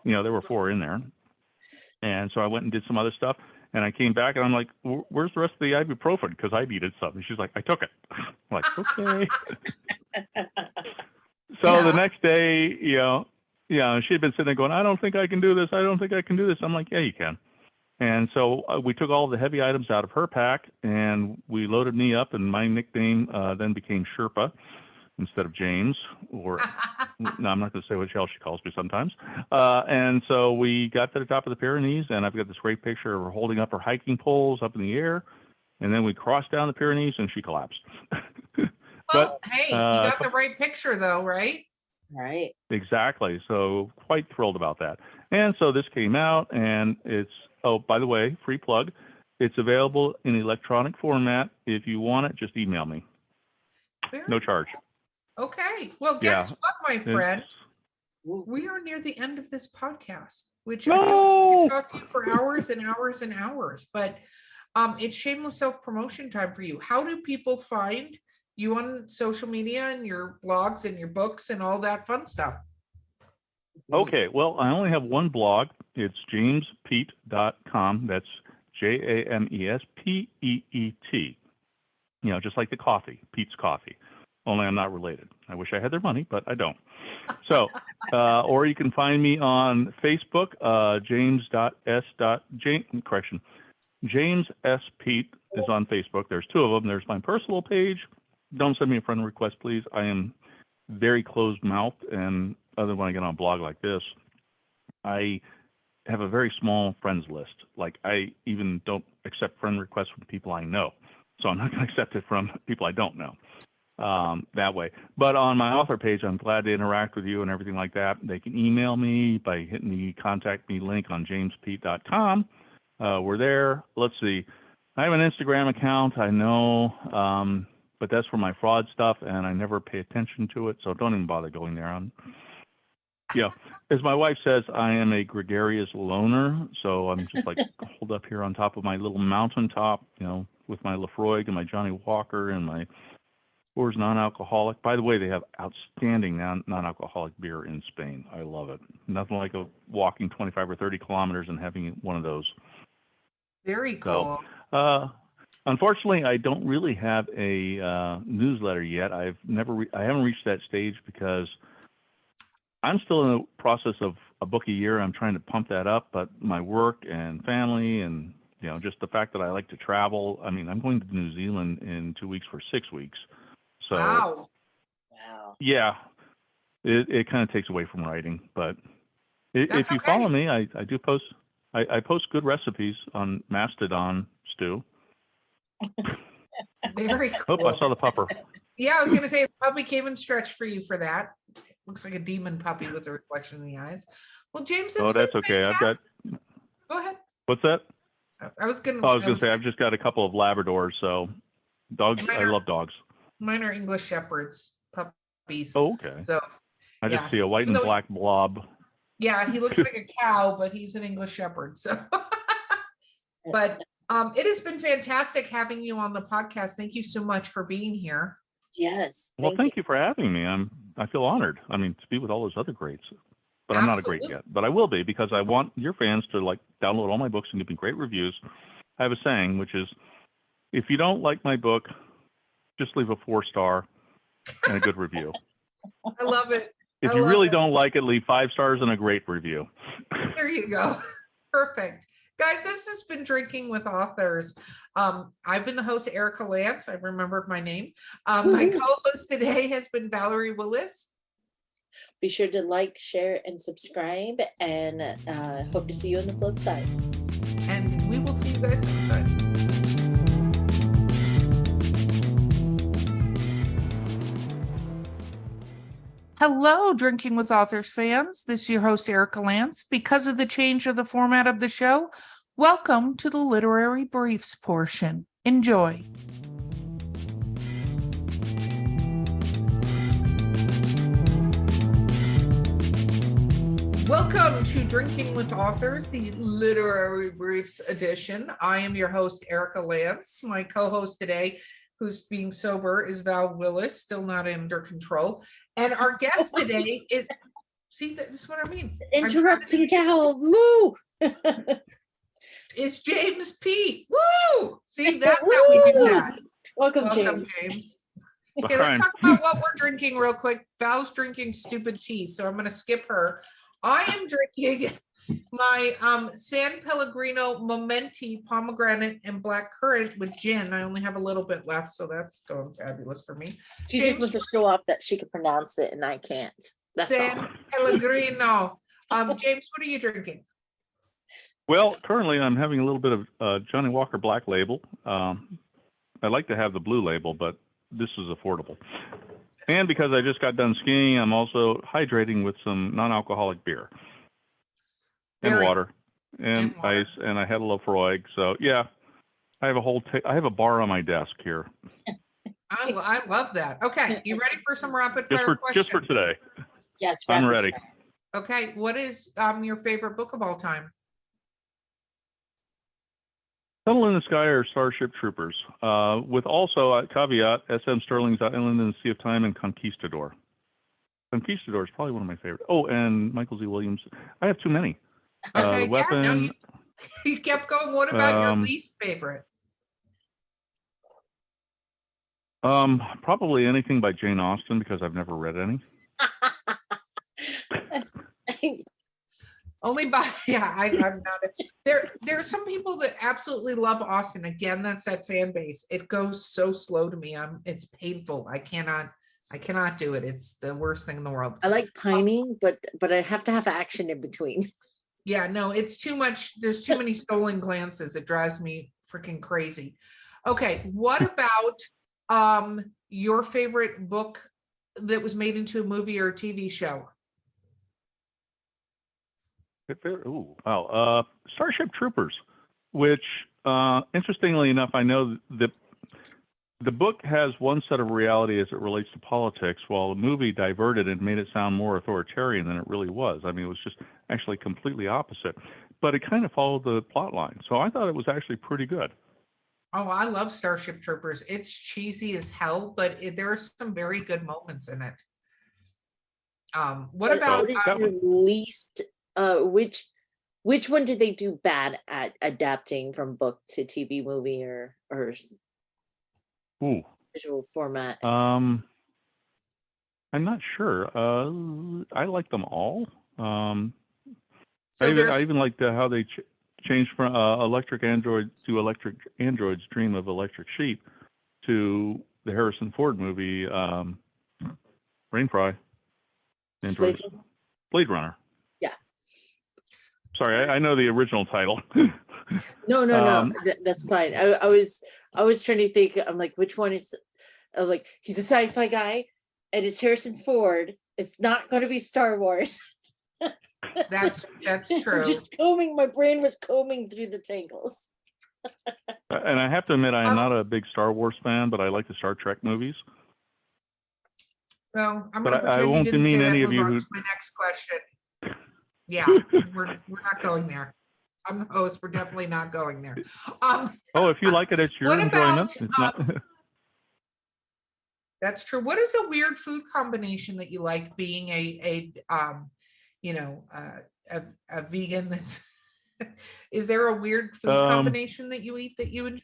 You know, there were 4 in there. And so I went and did some other stuff. And I came back and I'm like, where's the rest of the ibuprofen? Because I needed something. She's like, I took it. I'm like, okay. So the next day, she had been sitting there going, I don't think I can do this. I don't think I can do this. I'm like, yeah, you can. And so we took all the heavy items out of her pack and we loaded me up, and my nickname then became Sherpa instead of James, or no, I'm not going to say what else she calls me sometimes. And so we got to the top of the Pyrenees, and I've got this great picture of her holding up her hiking poles up in the air. And then we crossed down the Pyrenees and she collapsed. Well, hey, you got the right picture though, right? Right. Exactly. So quite thrilled about that. And so this came out, and it's, oh, by the way, free plug. It's available in electronic format. If you want it, just email me. No charge. Okay. Well, guess what, my friend? We are near the end of this podcast, which I feel like I could talk to you for hours and hours and hours, but it's shameless self-promotion time for you. How do people find you on social media and your blogs and your books and all that fun stuff? Okay. Well, I only have one blog. It's jamespeet.com. That's JamesPeet. Just like the coffee, Peet's Coffee. Only I'm not related. I wish I had their money, but I don't. So, or you can find me on Facebook, James S. Peet is on Facebook. There's 2 of them. There's my personal page. Don't send me a friend request, please. I am very closed-mouthed, and other than when I get on a blog like this, I have a very small friends list. Like, I even don't accept friend requests from people I know. So I'm not going to accept it from people I don't know. That way. But on my author page, I'm glad to interact with you and everything like that. They can email me by hitting the contact me link on jamespeet.com. We're there. Let's see. I have an Instagram account, I know, but that's for my fraud stuff, and I never pay attention to it, so don't even bother going there. As my wife says, I am a gregarious loner, so I'm just like holed up here on top of my little mountaintop, with my Lafroig and my Johnny Walker and my Coors non-alcoholic. By the way, they have outstanding non-alcoholic beer in Spain. I love it. Nothing like walking 25 or 30 kilometers and having one of those. Very cool. So, unfortunately, I don't really have a newsletter yet. I haven't reached that stage because I'm still in the process of a book a year. I'm trying to pump that up, but my work and family and just the fact that I like to travel. I mean, I'm going to New Zealand in 2 weeks for 6 weeks. So, Wow. Yeah, it kind of takes away from writing. But if you follow me, I do post. I post good recipes on Mastodon, Stu. Very cool. Oh, I saw the pupper. Yeah, I was going to say the puppy came and stretched for you for that. Looks like a demon puppy with a reflection in the eyes. Well, James, that's okay. Fantastic. Go ahead. What's that? I was going to say I've just got a couple of Labradors, so dogs. I love dogs. Mine are English Shepherds, puppies. Oh, okay. So I just see a white and black blob. Yeah, he looks like a cow, but he's an English Shepherd. So, but it has been fantastic having you on the podcast. Thank you so much for being here. Yes. Well, thank you for having me. I feel honored. I mean, to be with all those other greats. But I'm not a great yet. But I will be, because I want your fans to download all my books and give me great reviews. I have a saying, which is, if you don't like my book, just leave a 4-star and a good review. I love it. If I you love really it. don't like it, leave 5 stars and a great review. There you go. Perfect. Guys, this has been Drinking with Authors. I've been the host, Erica Lance. I remembered my name. My co-host today has been Valerie Willis. Be sure to like, share, and subscribe, and hope to see you on the flip side. And we will see you guys next time. Hello, Drinking with Authors fans. This is your host, Erica Lance. Because of the change of the format of the show, welcome to the Literary Briefs portion. Enjoy. Welcome to Drinking with Authors, the Literary Briefs edition. I am your host, Erica Lance. My co-host today, who's being sober, is Val Willis, still not under control. And our guest today is, see, that's what I mean. Interrupting cow, moo! Is James Peet. Woo! See, that's how we do that. Welcome, Welcome, James. James. Okay, let's talk about what we're drinking real quick. Val's drinking stupid tea, so I'm going to skip her. I am drinking my San Pellegrino Momenti pomegranate and black currant with gin. I only have a little bit left, so that's going fabulous for me. She just wants to show off that she can pronounce it and I can't. That's San all. Pellegrino. James, what are you drinking? Well, currently I'm having a little bit of Johnny Walker Black Label. I'd like to have the blue label, but this is affordable. And because I just got done skiing, I'm also hydrating with some non-alcoholic beer and water and ice, and I had a Lefroy. So yeah, I have a whole I have a bar on my desk here. I love that. Okay, you ready for some rapid fire questions? Just for today. Yes, I'm ready. Okay, what is your favorite book of all time? Tunnel in the Sky or Starship Troopers, with also a caveat, S.M. Sterling's Island in the Sea of Time and Conquistador. Conquistador is probably one of my favorites. Oh, and Michael Z. Williams. I have too many. Okay, The Weapon. yeah, no, you kept going. What about your least favorite? Probably anything by Jane Austen because I've never read any. Only by I'm not. There are some people that absolutely love Austen. Again, that's that fan base. It goes so slow to me. It's painful. I cannot do it. It's the worst thing in the world. I like pining, but I have to have action in between. Yeah, no, it's too much. There's too many stolen glances. It drives me freaking crazy. Okay, what about your favorite book that was made into a movie or a TV show? Oh, wow. Starship Troopers, which, interestingly enough, I know that the book has one set of reality as it relates to politics, while the movie diverted and made it sound more authoritarian than it really was. I mean, it was just actually completely opposite, but it kind of followed the plot line. So I thought it was actually pretty good. Oh, I love Starship Troopers. It's cheesy as hell, but there are some very good moments in it. What about your least? Which one did they do bad at adapting from book to TV movie or visual format? I'm not sure. I like them all. I even liked how they changed from electric android to electric android's dream of electric sheep to the Harrison Ford movie Rainfry androids. Blade Runner. Yeah. Sorry, I know the original title. No. That's fine. I was trying to think. I'm like, which one is? Like, he's a sci-fi guy, and it's Harrison Ford. It's not going to be Star Wars. That's true. Just combing. My brain was combing through the tangles. And I have to admit, I am not a big Star Wars fan, but I like the Star Trek movies. Well, I'm but going to I won't demean any of you who. My next question. Yeah, we're not going there. I'm the host. We're definitely not going there. If you like it, it's your enjoyment. It's not. That's true. What is a weird food combination that you like, being a vegan? That's is there a weird food combination that you eat that you enjoy?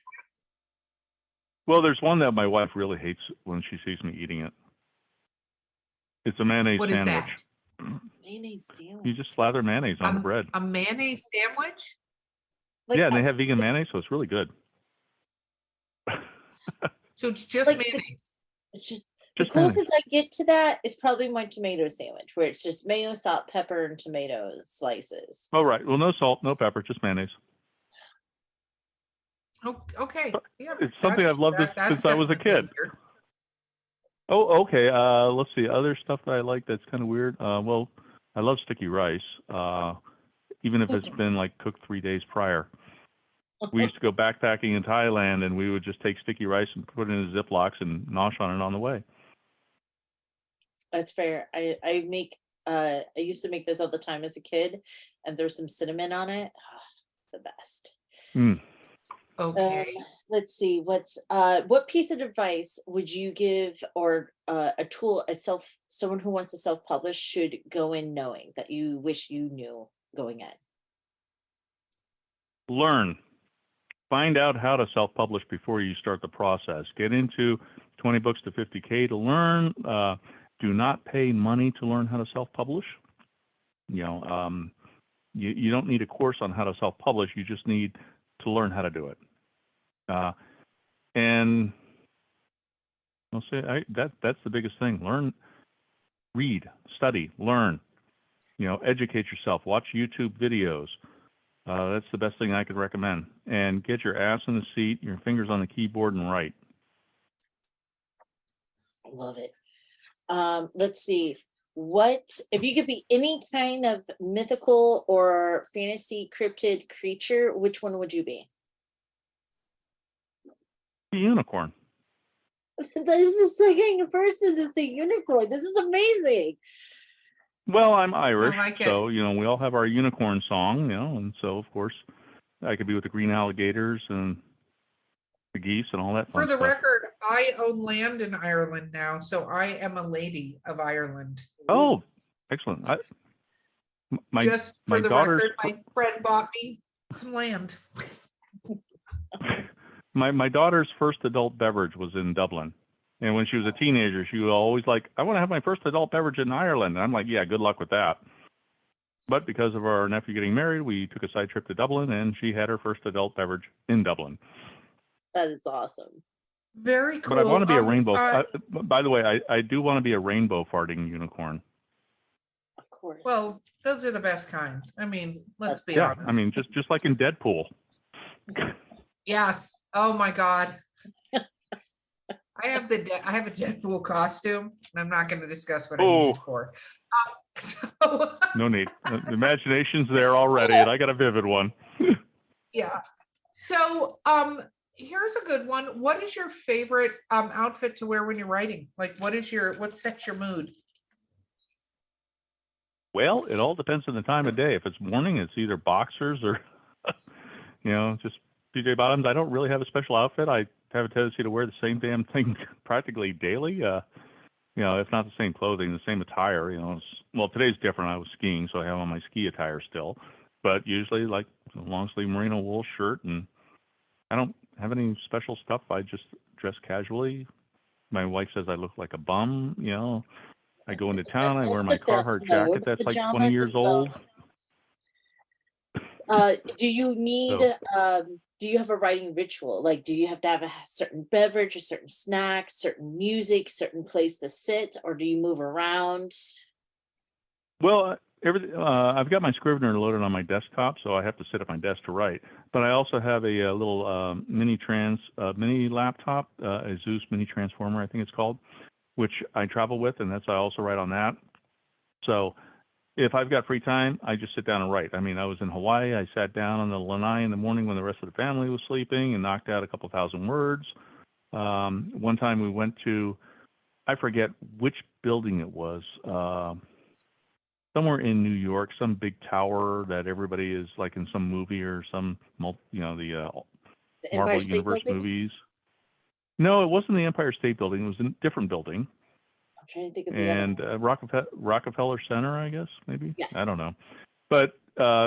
Well, there's one that my wife really hates when she sees me eating it. It's a mayonnaise What is sandwich. that? Mayonnaise sandwich. You just slather mayonnaise on the bread. A mayonnaise sandwich? Like, Yeah, and they have vegan mayonnaise, so it's really good. So it's just Like, mayonnaise. it's just the Just mayonnaise. closest I get to that is probably my tomato sandwich, where it's just mayo, salt, pepper, and tomatoes slices. Oh, right. Well, no salt, no pepper, just mayonnaise. Oh, okay. Yeah, It's something I've loved that's since I was a definitely kid. weird. Oh, okay. Let's see. Other stuff that I like that's kind of weird. Well, I love sticky rice, even if it's been like cooked 3 days prior. We used to go backpacking in Thailand, and we would just take sticky rice and put it in Ziplocs and nosh on it on the way. That's fair. I make I used to make those all the time as a kid, and there's some cinnamon on it. Oh, it's the best. Mm. Okay. Let's see. What piece of advice would you give, or a tool someone who wants to self-publish should go in knowing that you wish you knew going in? Learn. Find out how to self-publish before you start the process. Get into 20 books to 50K to learn. Do not pay money to learn how to self-publish. You don't need a course on how to self-publish. You just need to learn how to do it. And I'll say that's the biggest thing. Learn, read, study, learn. Educate yourself. Watch YouTube videos. That's the best thing I could recommend. And get your ass in the seat, your fingers on the keyboard, and write. I love it. Let's see. What if you could be any kind of mythical or fantasy cryptid creature? Which one would you be? A unicorn. That is the second person that's a unicorn. This is amazing. Well, I'm Irish, like it. so we all have our unicorn song, and so of course I could be with the green alligators and the geese and all that fun For the stuff. record, I own land in Ireland now, so I am a lady of Ireland. Oh, excellent! Just for my the daughter's record, my friend bought me some land. my daughter's first adult beverage was in Dublin. And when she was a teenager, she was always like, I want to have my first adult beverage in Ireland. And I'm like, yeah, good luck with that. But because of our nephew getting married, we took a side trip to Dublin, and she had her first adult beverage in Dublin. That is awesome. Very cool. But I want to be a rainbow. By the way, I do want to be a rainbow farting unicorn. Of course. Well, those are the best kind. I mean, let's be Yeah, honest. I mean, just like in Deadpool. Yes. Oh my God. I have a Deadpool costume, and I'm not going to discuss what I use it for. So No need. The imagination's there already, and I got a vivid one. yeah. So here's a good one. What is your favorite outfit to wear when you're writing? Like, what sets your mood? Well, it all depends on the time of day. If it's morning, it's either boxers or, just PJ bottoms. I don't really have a special outfit. I have a tendency to wear the same damn thing practically daily. If not the same clothing, the same attire. Well, today's different. I was skiing, so I have on my ski attire still. But usually, like a long sleeve merino wool shirt, and I don't have any special stuff. I just dress casually. My wife says I look like a bum. I go into town. I wear my Carhartt jacket that's like 20 years old. Do you need? Do you have a writing ritual? Like, do you have to have a certain beverage, a certain snack, certain music, certain place to sit, or do you move around? Well, I've got my Scrivener loaded on my desktop, so I have to sit at my desk to write. But I also have a little mini laptop, a Zeus mini transformer, I think it's called, which I travel with, and I also write on that. So if I've got free time, I just sit down and write. I mean, I was in Hawaii. I sat down on the lanai in the morning when the rest of the family was sleeping and knocked out a couple thousand words. One time we went to, I forget which building it was, somewhere in New York, some big tower that everybody is like in some movie or some, the Marvel Universe movies. No, it wasn't the Empire State Building. It was a different building. I'm trying to think of the other one. Rockefeller Center, I guess, maybe. Yes. I don't know. But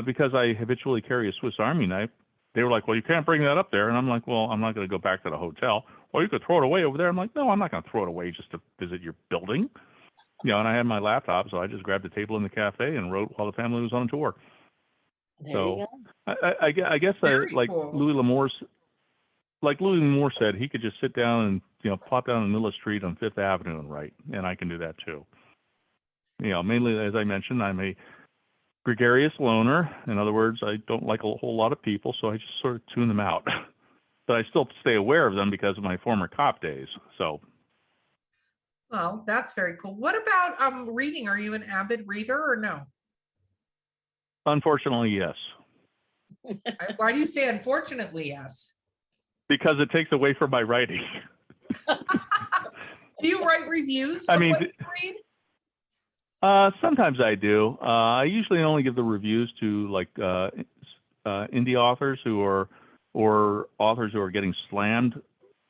because I habitually carry a Swiss Army knife, they were like, well, you can't bring that up there. And I'm like, well, I'm not going to go back to the hotel. well, you could throw it away over there. I'm like, no, I'm not going to throw it away just to visit your building. And I had my laptop, so I just grabbed a table in the cafe and wrote while the family was on tour. There So you go. I guess Very like cool. Louis L'Amour said, he could just sit down and plop down in the middle of the street on Fifth Avenue and write, and I can do that too. Mainly, as I mentioned, I'm a gregarious loner. In other words, I don't like a whole lot of people, so I just sort of tune them out. But I still stay aware of them because of my former cop days. So, Well, that's very cool. What about reading? Are you an avid reader or no? unfortunately, yes, Why do you say unfortunately yes? because it takes away from my writing. Do you write reviews I of mean, what you read? Sometimes I do. I usually only give the reviews to like indie authors or authors who are getting slammed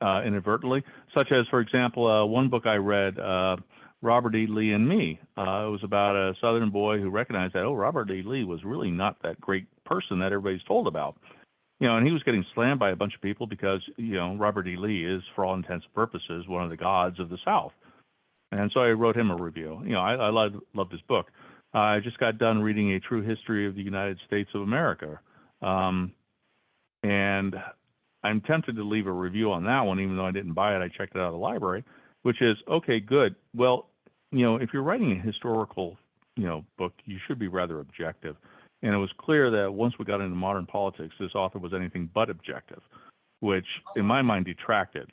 inadvertently, such as, for example, one book I read, Robert E. Lee and Me. It was about a Southern boy who recognized that, Robert E. Lee was really not that great person that everybody's told about. And he was getting slammed by a bunch of people because, Robert E. Lee is, for all intents and purposes, one of the gods of the South. And so I wrote him a review. I loved his book. I just got done reading A True History of the United States of America. And I'm tempted to leave a review on that one, even though I didn't buy it. I checked it out of the library, which is, okay, good. Well, if you're writing a historical, book, you should be rather objective. And it was clear that once we got into modern politics, this author was anything but objective, which in my mind detracted.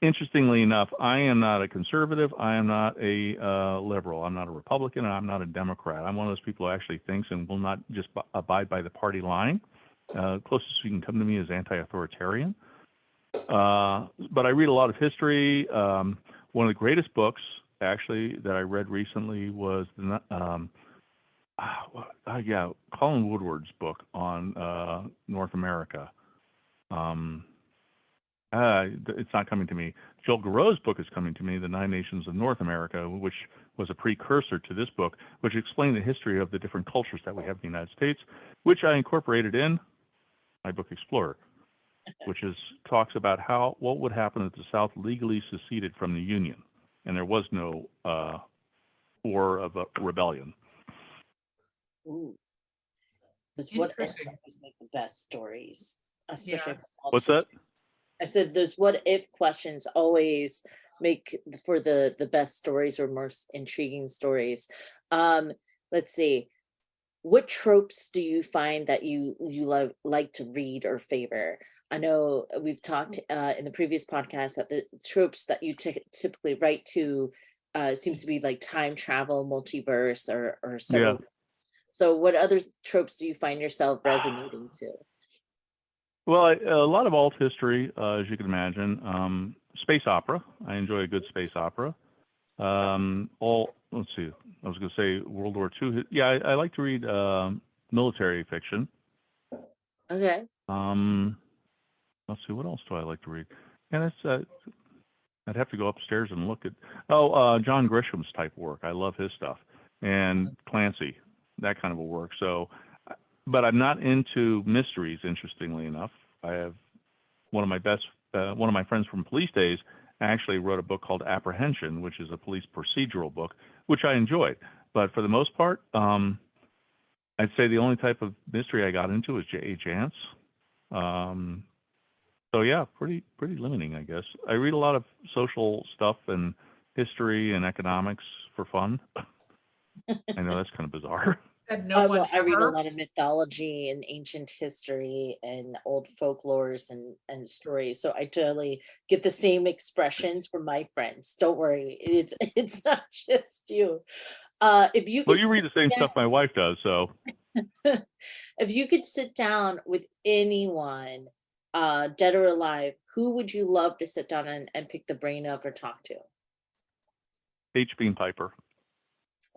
Interestingly enough, I am not a conservative. I am not a liberal. I'm not a Republican. And I'm not a Democrat. I'm one of those people who actually thinks and will not just abide by the party line. Closest you can come to me is anti-authoritarian. But I read a lot of history. One of the greatest books, actually, that I read recently was Colin Woodward's book on North America. It's not coming to me. Joel Garreau's book is coming to me, The Nine Nations of North America, which was a precursor to this book, which explained the history of the different cultures that we have in the United States, which I incorporated in my book Explorer, which talks about what would happen if the South legally seceded from the Union, and there was no war of a rebellion. Ooh. Because what ifs Interesting. always make the best stories, especially Yes. What's that? I said those what if questions always make for the best stories or most intriguing stories. Let's see. What tropes do you find that you like to read or favor? I know we've talked in the previous podcast that the tropes that you typically write to seems to be like time travel, multiverse, or several. Yeah. So what other tropes do you find yourself resonating to? Well, a lot of alt history, as you can imagine. Space opera. I enjoy a good space opera. Let's see. I was going to say World War II. Yeah, I like to read military fiction. Okay. Let's see. What else do I like to read? And I'd have to go upstairs and look at. John Grisham's type work. I love his stuff. And Clancy, that kind of a work. So. But I'm not into mysteries, interestingly enough. I have one of my friends from police days actually wrote a book called Apprehension, which is a police procedural book, which I enjoyed. But for the most part, I'd say the only type of mystery I got into was J.A. Jance. So yeah, pretty limiting, I guess. I read a lot of social stuff and history and economics for fun. I know that's kind of bizarre. I read a lot of mythology and ancient history and old folklores and stories. So I totally get the same expressions from my friends. Don't worry. It's not just you. If you could you read the same stuff my wife does, so if you could sit down with anyone, dead or alive, who would you love to sit down and pick the brain of or talk to? H. Bean Piper.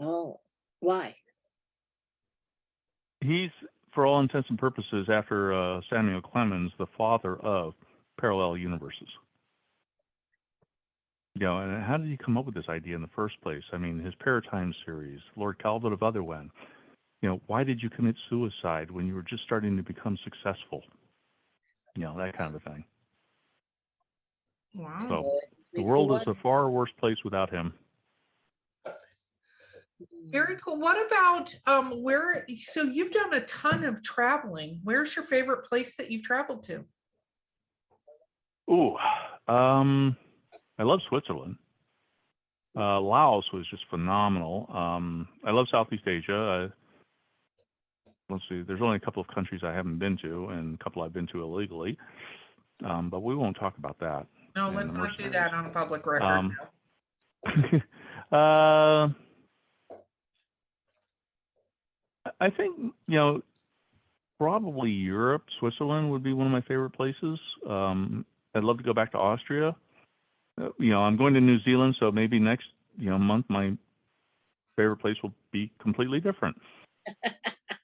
Oh, why? He's, for all intents and purposes, after Samuel Clemens, the father of parallel universes. And how did he come up with this idea in the first place? I mean, his Paratime series, Lord Calvin of Otherwen. Why did you commit suicide when you were just starting to become successful? That kind of a thing. Wow. So Makes the you world is wonder. a far worse place without him. Very cool. What about where so you've done a ton of traveling. Where's your favorite place that you've traveled to? Ooh, I love Switzerland. Laos was just phenomenal. I love Southeast Asia. Let's see, there's only a couple of countries I haven't been to, and a couple I've been to illegally. But we won't talk about that. No, and let's the not do mercenaries. that on a public record. Um, no. I think, probably Europe, Switzerland would be one of my favorite places. I'd love to go back to Austria. I'm going to New Zealand, so maybe next, month my favorite place will be completely different.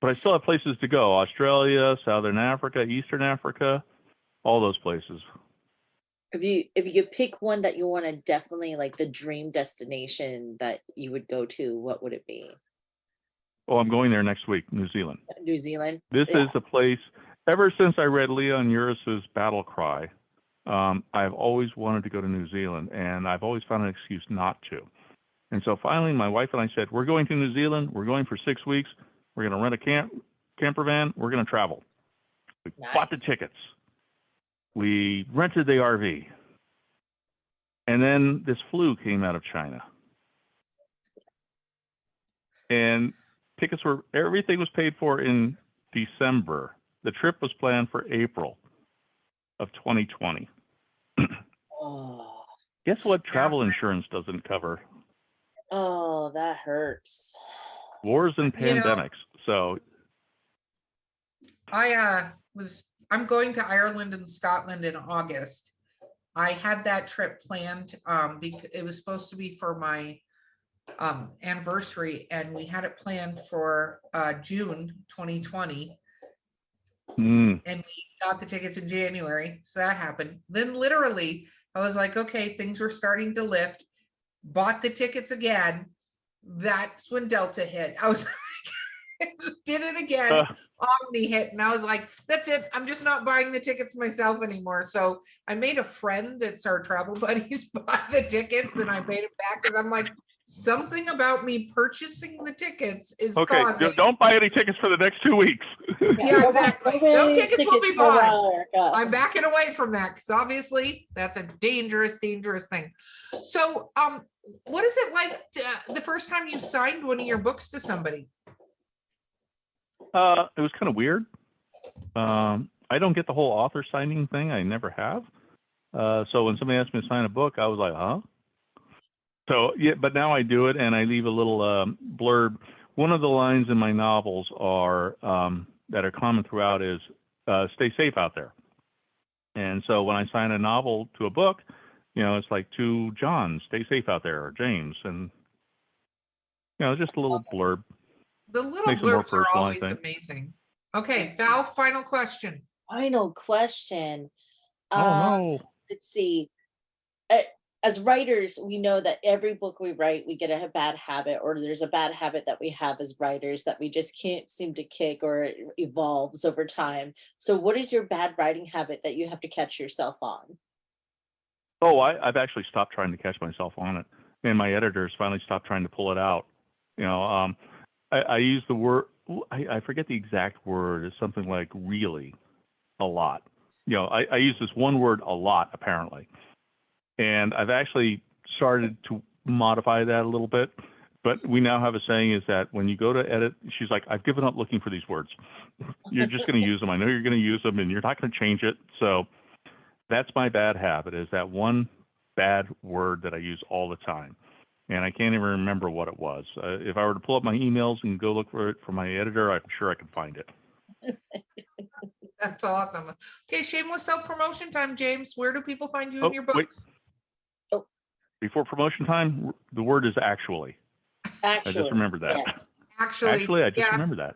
But I still have places to go: Australia, Southern Africa, Eastern Africa, all those places. If you could pick one that you want to definitely like the dream destination that you would go to, what would it be? Oh, I'm going there next week, New Zealand. New Zealand. This Yeah. is a place, ever since I read Leon Uris's Battle Cry, I've always wanted to go to New Zealand, and I've always found an excuse not to. And so finally, my wife and I said, we're going to New Zealand. We're going for 6 weeks. We're going to rent a camper van. We're going to travel. We bought the Nice. tickets. We rented the RV. And then this flu came out of China. And everything was paid for in December. The trip was planned for April of 2020. Oh, Guess what travel insurance doesn't cover? oh, that hurts. Wars and You know- pandemics. So I'm going to Ireland and Scotland in August. I had that trip planned because it was supposed to be for my anniversary, and we had it planned for June 2020, and we got the tickets in January, so that happened. Then literally I was like, okay, things were starting to lift, bought the tickets again. That's when Delta hit. I was like, did it again. Omni hit, and I was like, that's it, I'm just not buying the tickets myself anymore. So I made a friend that's our travel buddies buy the tickets, and I paid it back because I'm like, something about me purchasing the tickets is okay, causing. don't buy any tickets for the next 2 weeks. Yeah, exactly. No tickets will be for bought. America. I'm backing away from that because obviously that's a dangerous thing. So what is it like the first time you signed one of your books to somebody? It was kind of weird. I don't get the whole author signing thing. I never have. So when somebody asked me to sign a book, I was like, huh? So yeah, but now I do it, and I leave a little blurb. One of the lines in my novels are that are common throughout is "Stay safe out there." And so when I sign a novel to a book, it's like to John, "Stay safe out there," or James, and just a little blurb. The little Makes it more blurbs are personal, I always think. amazing. Okay, Val, final question. Final question. Oh no. Let's see. As writers, we know that every book we write, we get a bad habit, or there's a bad habit that we have as writers that we just can't seem to kick, or it evolves over time. So what is your bad writing habit that you have to catch yourself on? Oh, I've actually stopped trying to catch myself on it, and my editors finally stopped trying to pull it out. I use the word, I forget the exact word. It's something like really a lot. I use this one word a lot, apparently. And I've actually started to modify that a little bit. But we now have a saying is that when you go to edit, she's like, I've given up looking for these words. You're just going to use them. I know you're going to use them, and you're not going to change it. So that's my bad habit, is that one bad word that I use all the time. And I can't even remember what it was. If I were to pull up my emails and go look for it from my editor, I'm sure I can find it. That's awesome. Okay, shameless self-promotion time, James. Where do people find you Oh, in your wait. books? Before promotion time, the word is actually. I just remembered that. Yes. Actually, I just yeah. remembered that.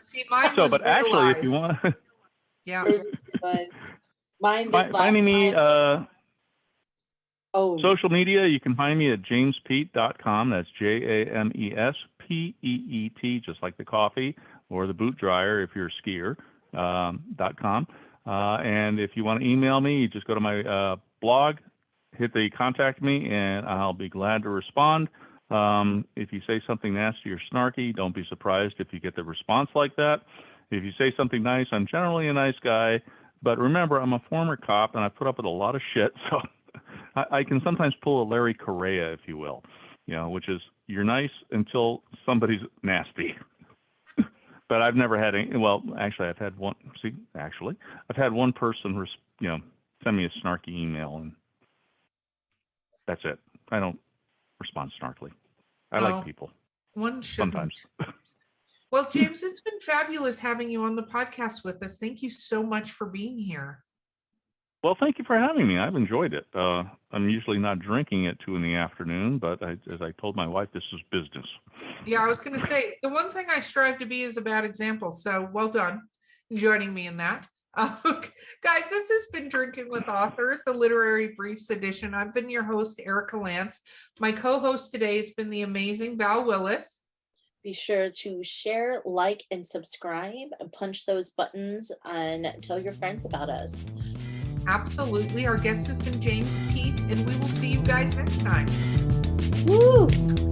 See, mine So, was but actually, if you visualized. want, Yeah. Yours was mine this last finding me time. Oh, social media, you can find me at jamespeet.com. That's JAMESPEET, just like the coffee, or the boot dryer if you're a skier, .com. And if you want to email me, you just go to my blog, hit the contact me, and I'll be glad to respond. If you say something nasty or snarky, don't be surprised if you get the response like that. If you say something nice, I'm generally a nice guy. But remember, I'm a former cop, and I put up with a lot of shit, so I can sometimes pull a Larry Correa, if you will, which is you're nice until somebody's nasty. But I've never had any. Well, actually, I've had one. I've had one person, send me a snarky email, and that's it. I don't respond snarkily. I like people. One shouldn't. Sometimes. Well, James, it's been fabulous having you on the podcast with us. Thank you so much for being here. Well, thank you for having me. I've enjoyed it. I'm usually not drinking at 2 p.m, but as I told my wife, this is business. Yeah, I was going to say, the one thing I strive to be is a bad example. So well done joining me in that. Guys, this has been Drinking with Authors, the Literary Briefs edition. I've been your host, Erica Lance. My co-host today has been the amazing Val Willis. Be sure to share, like, and subscribe, and punch those buttons and tell your friends about us. Absolutely. Our guest has been James Peet, and we will see you guys next time. Woo!